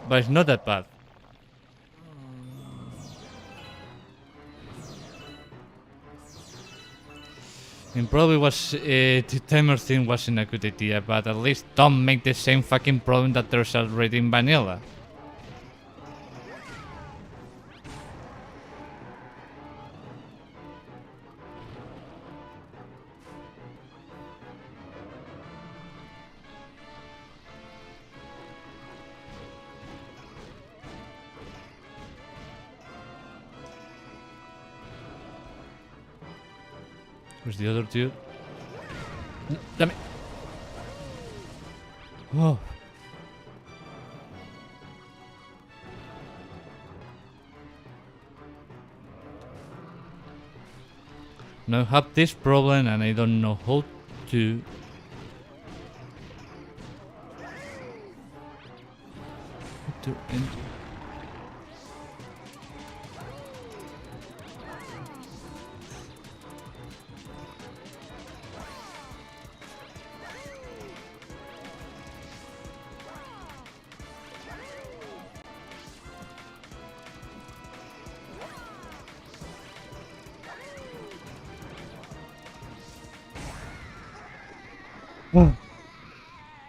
But it's not that bad. And probably was the timer thing wasn't a good idea, but at least don't make the same fucking problem that there's already in vanilla. Where's the other dude? Damn it! Oh. Now I have this problem and I don't know how to...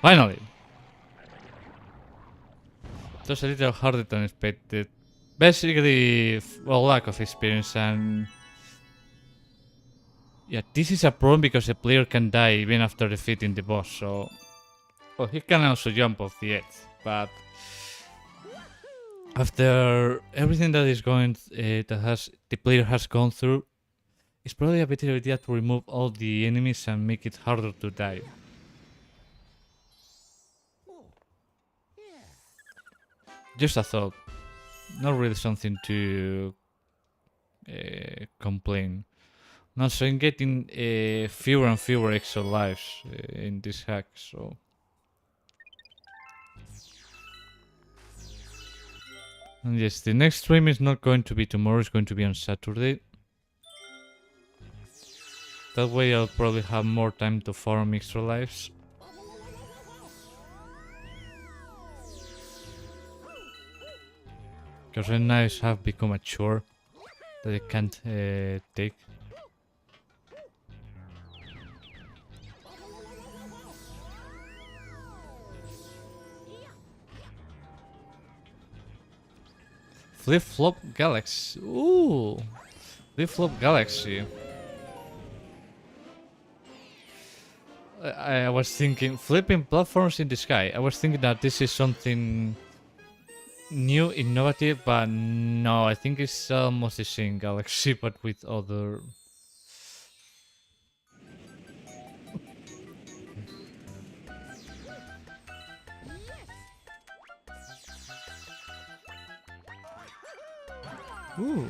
Finally! It was a little harder than expected. Basically, well, lack of experience and... Yeah, this is a problem because the player can die even after defeating the boss, so... Well, he can also jump off the edge, but... After everything that is going... the player has gone through, it's probably a better idea to remove all the enemies and make it harder to die. Just a thought. Not really something to complain. No, so I'm getting fewer and fewer extra lives in this hack, so... And yes, the next stream is not going to be tomorrow, it's going to be on Saturday. That way I'll probably have more time to farm extra lives. Because right now I have become a chore that I can't take. Flip-flop galaxy. Ooh! Flip-flop galaxy. I was thinking, flipping platforms in the sky. I was thinking that this is something new, innovative, but no, I think it's almost the same galaxy, but with other... Ooh.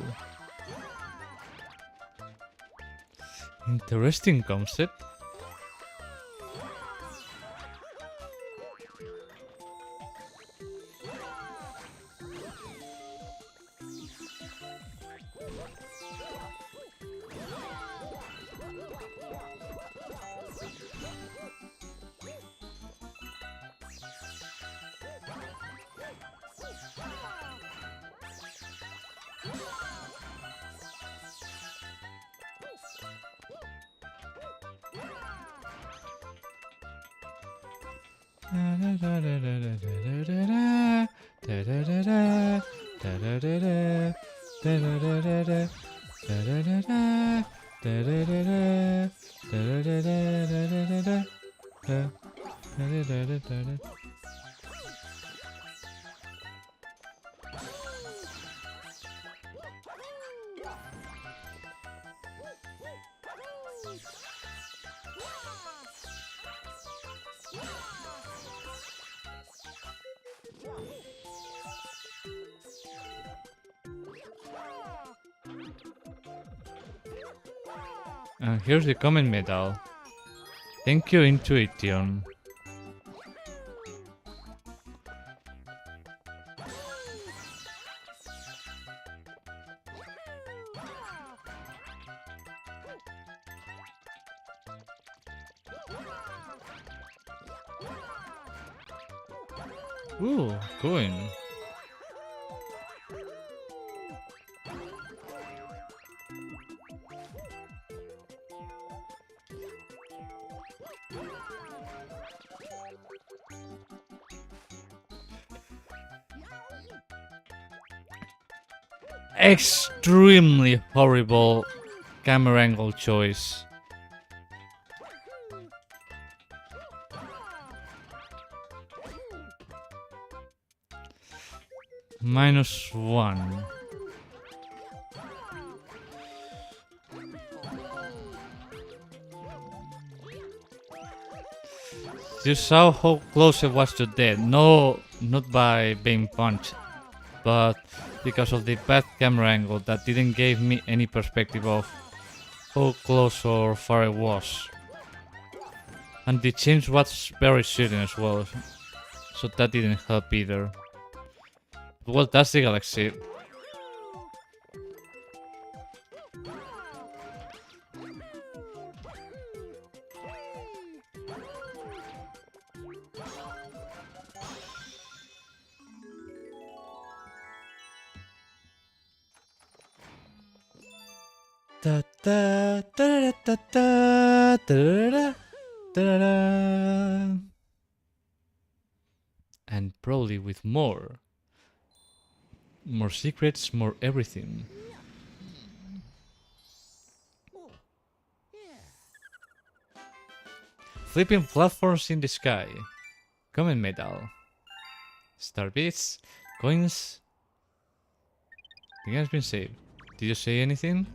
Interesting concept. And here's the comment medal. Thank you, Intuition. Ooh, coin. Extremely horrible camera angle choice. -1. You saw how close I was to death. No, not by being punched, but because of the bad camera angle that didn't give me any perspective of how close or far I was. And the change was very sudden as well, so that didn't help either. Well, that's the galaxy. Da, da, da, da, da, da, da, da. Ta-da-da. And probably with more. More secrets, more everything. Flipping platforms in the sky. Common medal. Star bits. Coins. The game has been saved. Did you say anything?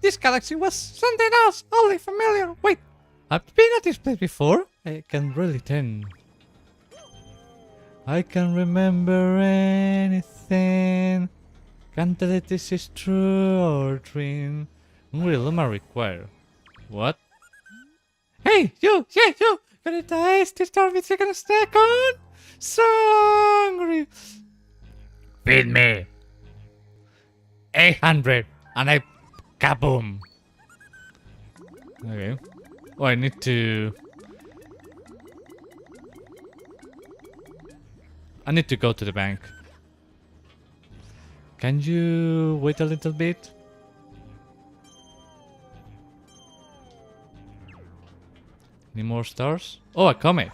This galaxy was something else, only familiar. Wait, I've been at this place before? I can really tell. I can't remember anything. Can't tell if this is true or dream. Unreal Luma require. What? Hey, you! Yeah, you! Gonna taste this Starbucks you're gonna snack on? So hungry! Feed me! 800! And I... Kaboom! Okay. Oh, I need to... I need to go to the bank. Can you wait a little bit? Any more stars? Oh, a comet.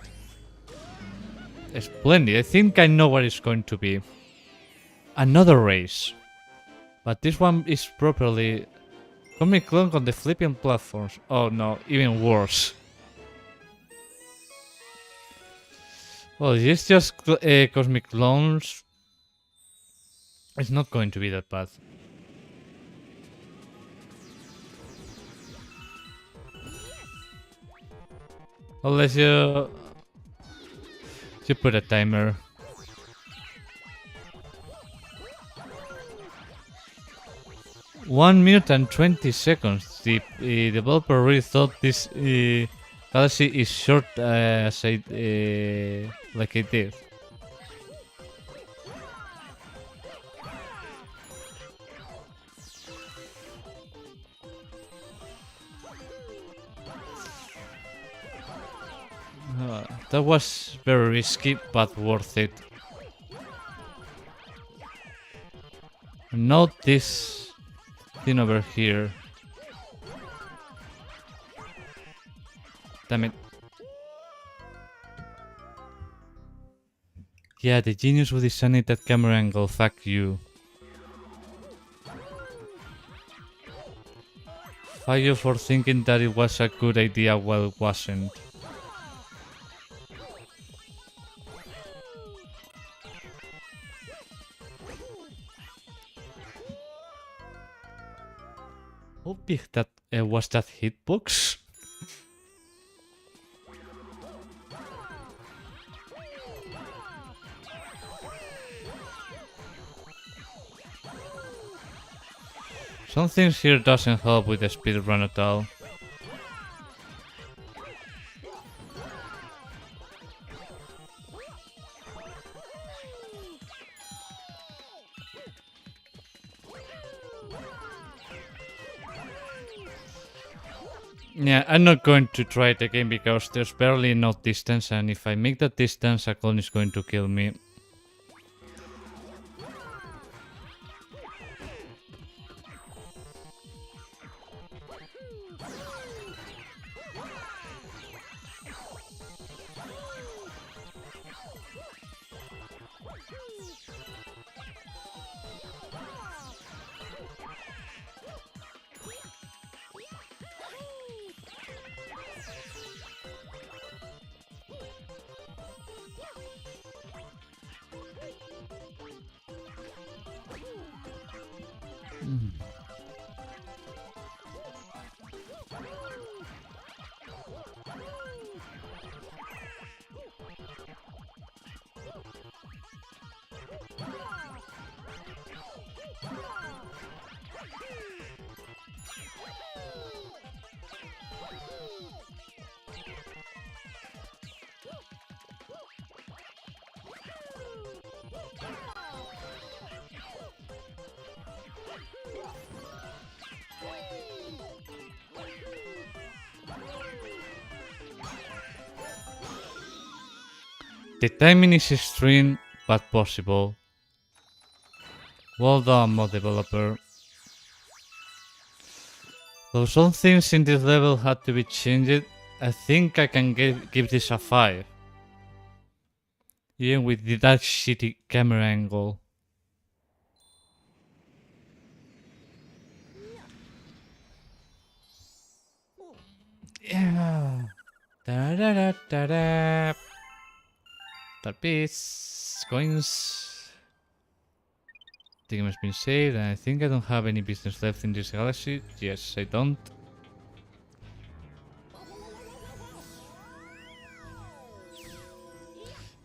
Splendid. I think I know what it's going to be. Another race. But this one is properly... Comic clone on the flipping platforms. Oh no, even worse. Well, if it's just cosmic clones, it's not going to be that bad. Unless you put a timer. One minute and 20 seconds. The developer really thought this galaxy is short as like it did. That was very risky, but worth it. Note this thing over here. Damn it. Yeah, the genius who designed that camera angle, fuck you. Fuck you for thinking that it was a good idea while it wasn't. How big that was that hitbox? Some things here doesn't help with the speedrun at all. Yeah, I'm not going to try it again because there's barely no distance, and if I make that distance, a clone is going to kill me. The timing is extreme, but possible. Well done, mod developer. Though some things in this level had to be changed, I think I can give this a 5. Even with that shitty camera angle. Yeah. Da-da-da-da-da. That piece. Coins. The game has been saved, and I think I don't have any business left in this galaxy. Yes, I don't.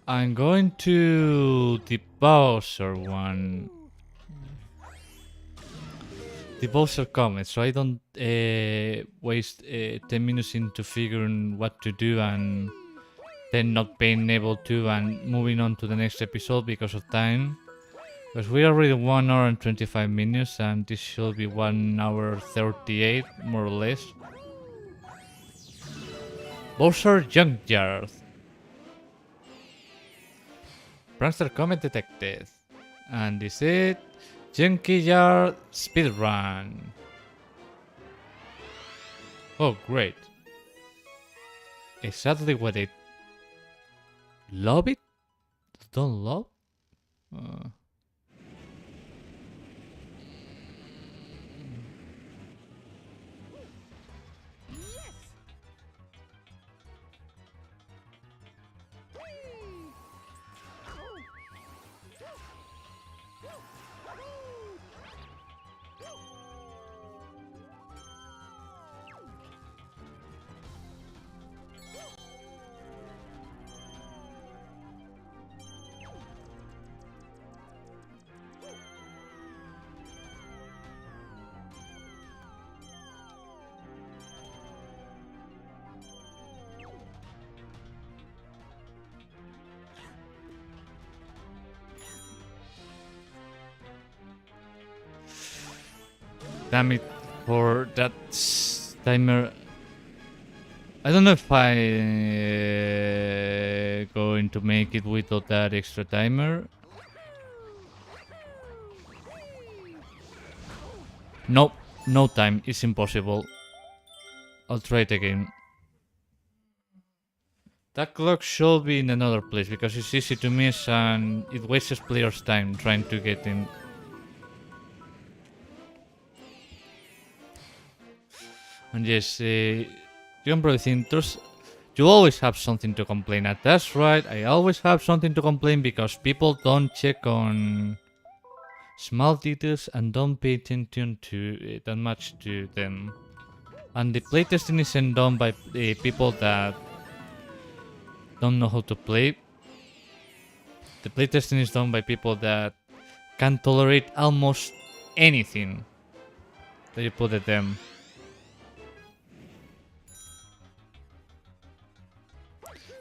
I'm going to the Bowser one. The Bowser comment, so I don't waste 10 minutes into figuring what to do and then not being able to and moving on to the next episode because of time. Because we are already 1 hour and 25 minutes and this should be 1 hour 38 more or less. Bowser Junkyard. Prankster comment detected. And this is Junkyard speedrun. Oh great. Exactly what I love it? Don't love? Damn it, for that timer. I don't know if I going to make it without that extra timer. Nope, no time, it's impossible. I'll try it again. That clock should be in another place because it's easy to miss and it wastes players' time trying to get in. And yes, you can probably think you always have something to complain at. That's right, I always have something to complain because people don't check on small details and don't pay attention to that much to them. And the playtesting isn't done by people that don't know how to play. The playtesting is done by people that can tolerate almost anything that you put at them.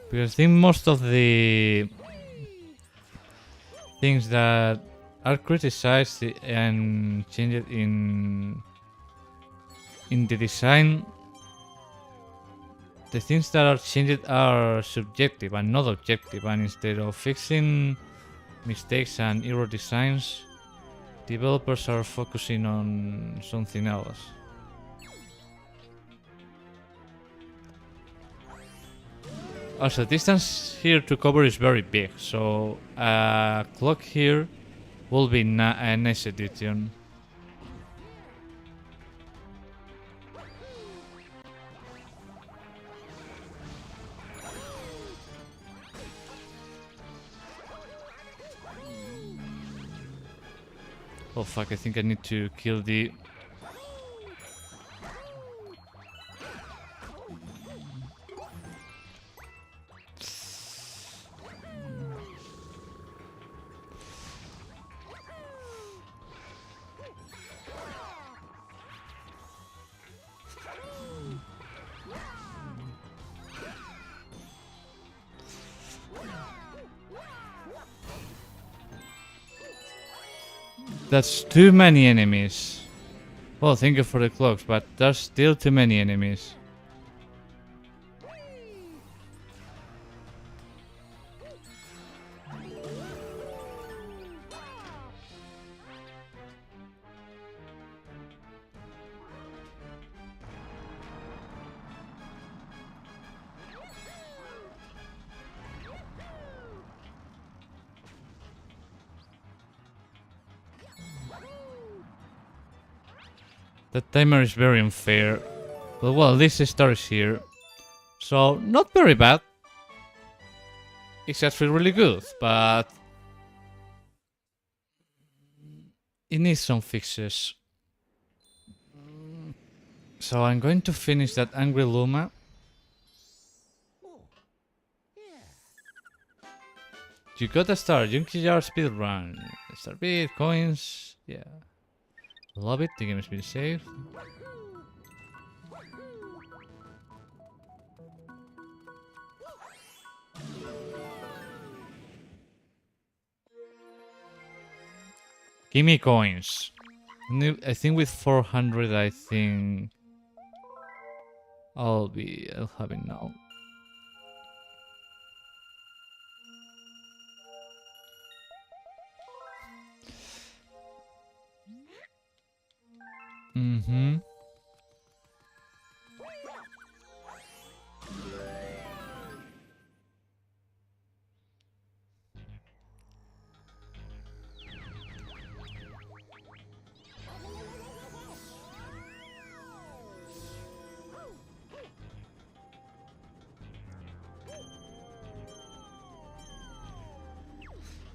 Because I think most of the things that are criticized and changed in the design, the things that are changed are subjective and not objective, and instead of fixing mistakes and error designs, developers are focusing on something else. Also, distance here to cover is very big, so a clock here will be a nice addition. Oh fuck, I think I need to kill the... That's too many enemies. Well, thank you for the clocks, but there's still too many enemies. The timer is very unfair. But well, this starts here. So, not very bad. It's actually really good, but it needs some fixes. So I'm going to finish that Angry Luma. You got a star, Junkie Jar speedrun. Star beat, coins, yeah. Love it, the game has been saved. Gimme coins. I think with 400, I think I'll have it now. Mm-hmm.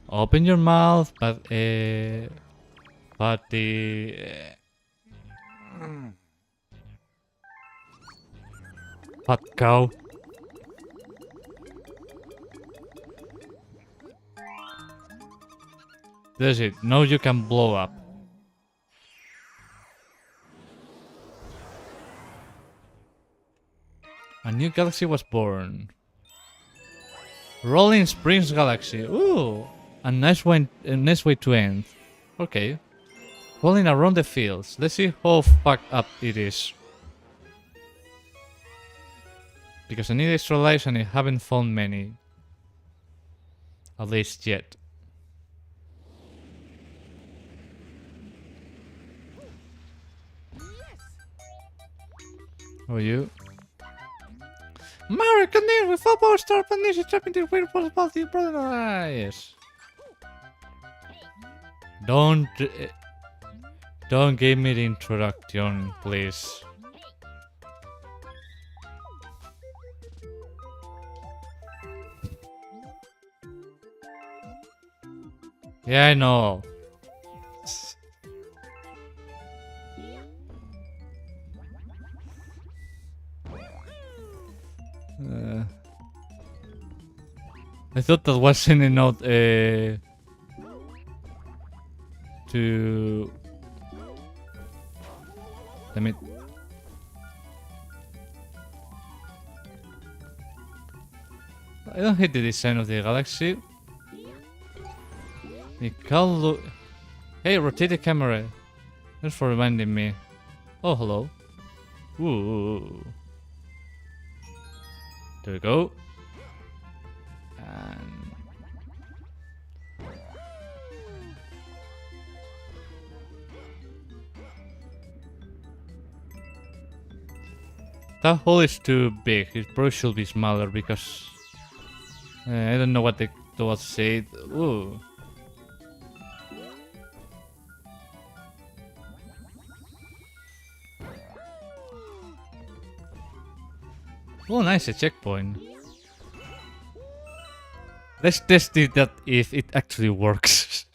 Open your mouth, but the fat cow. That's it. Now you can blow up. A new galaxy was born. Rolling Springs Galaxy. Ooh, a nice way to end. Okay. Rolling around the fields. Let's see how fucked up it is. Because I need extra lives and I haven't found many. At least yet. Who are you? Mario continue with football star Panisha trapping the weird possibility brother. Yes. Don't give me the introduction, please. Yeah, I know. I thought that wasn't enough to let me. I don't hate the design of the galaxy. It can look. Hey, rotate the camera. Thanks for reminding me. Oh, hello. Ooh. There we go. And that hole is too big. It probably should be smaller because I don't know what they was said. Ooh. Oh, nice, a checkpoint. Let's test it that if it actually works.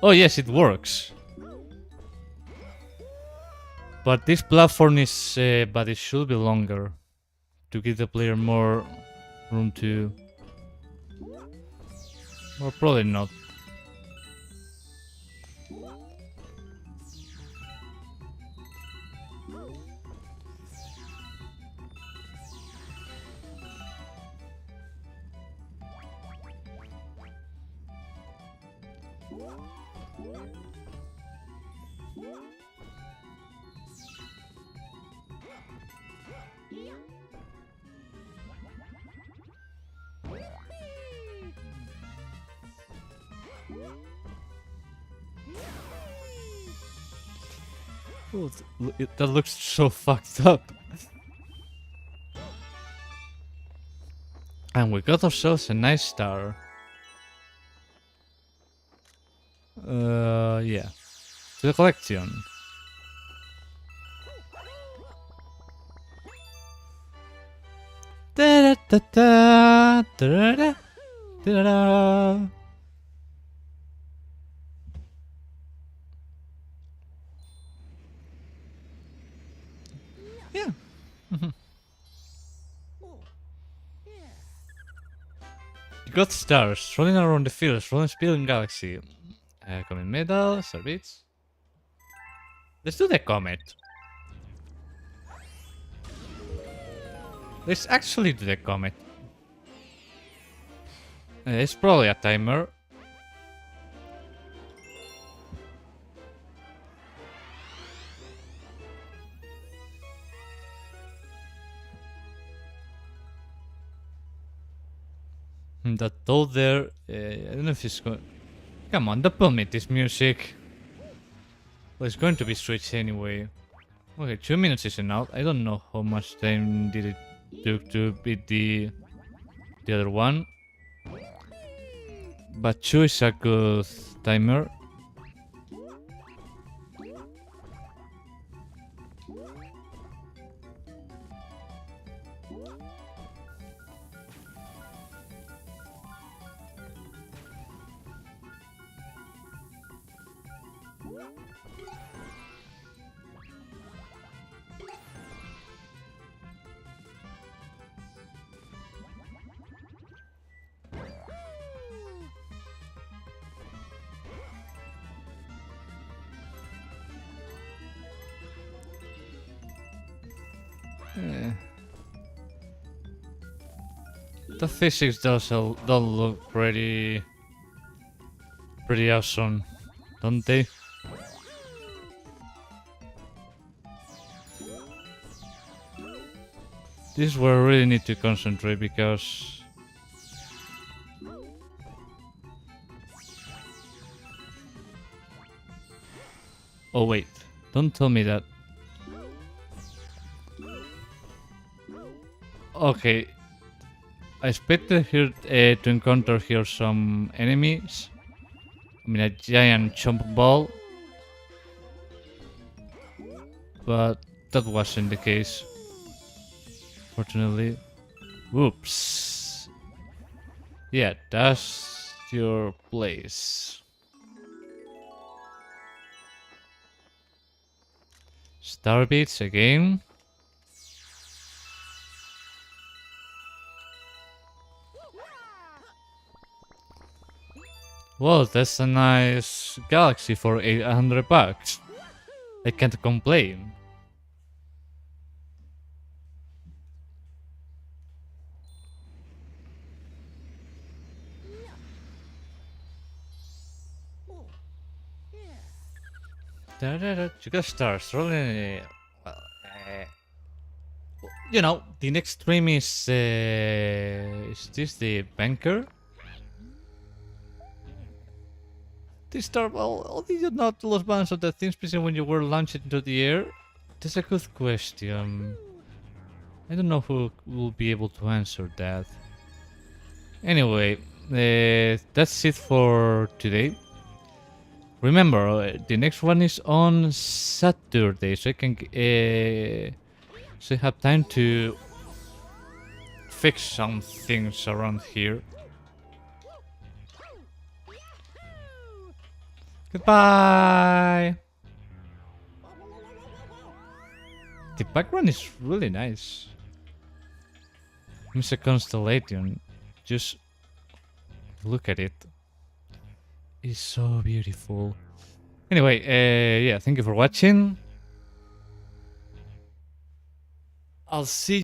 Oh yes, it works. But this platform is, but it should be longer to give the player more room to. Or probably not. Oh, that looks so fucked up. And we got ourselves a nice star. Yeah. to the collection. Da da da da da da da. Yeah. You got stars rolling around the fields, rolling speed in galaxy. Comet medal, star beats. Let's do the comet. Let's actually do the comet. It's probably a timer. That though there, I don't know if it's going. Come on, don't put me this music. Well, it's going to be switched anyway. Okay, 2 minutes is enough. I don't know how much time did it took to beat the other one, but 2 is a good timer. The physics don't look pretty awesome, don't they? This is where I really need to concentrate because oh wait, don't tell me that. Okay, I expected here to encounter here some enemies. I mean a giant chomp ball, but that wasn't the case. Fortunately. Whoops. Yeah, that's your place. Star beats again. Well, that's a nice galaxy for 800 bucks. I can't complain. You got stars rolling. Well, you know, the next stream is this the banker? This star, well, did you not lose balance of the thing, especially when you were launched into the air? That's a good question. I don't know who will be able to answer that. Anyway, that's it for today. Remember, the next one is on Saturday, so I can so I have time to fix some things around here. Goodbye. The background is really nice. It's a constellation. Just look at it. It's so beautiful. Anyway, yeah, thank you for watching. I'll see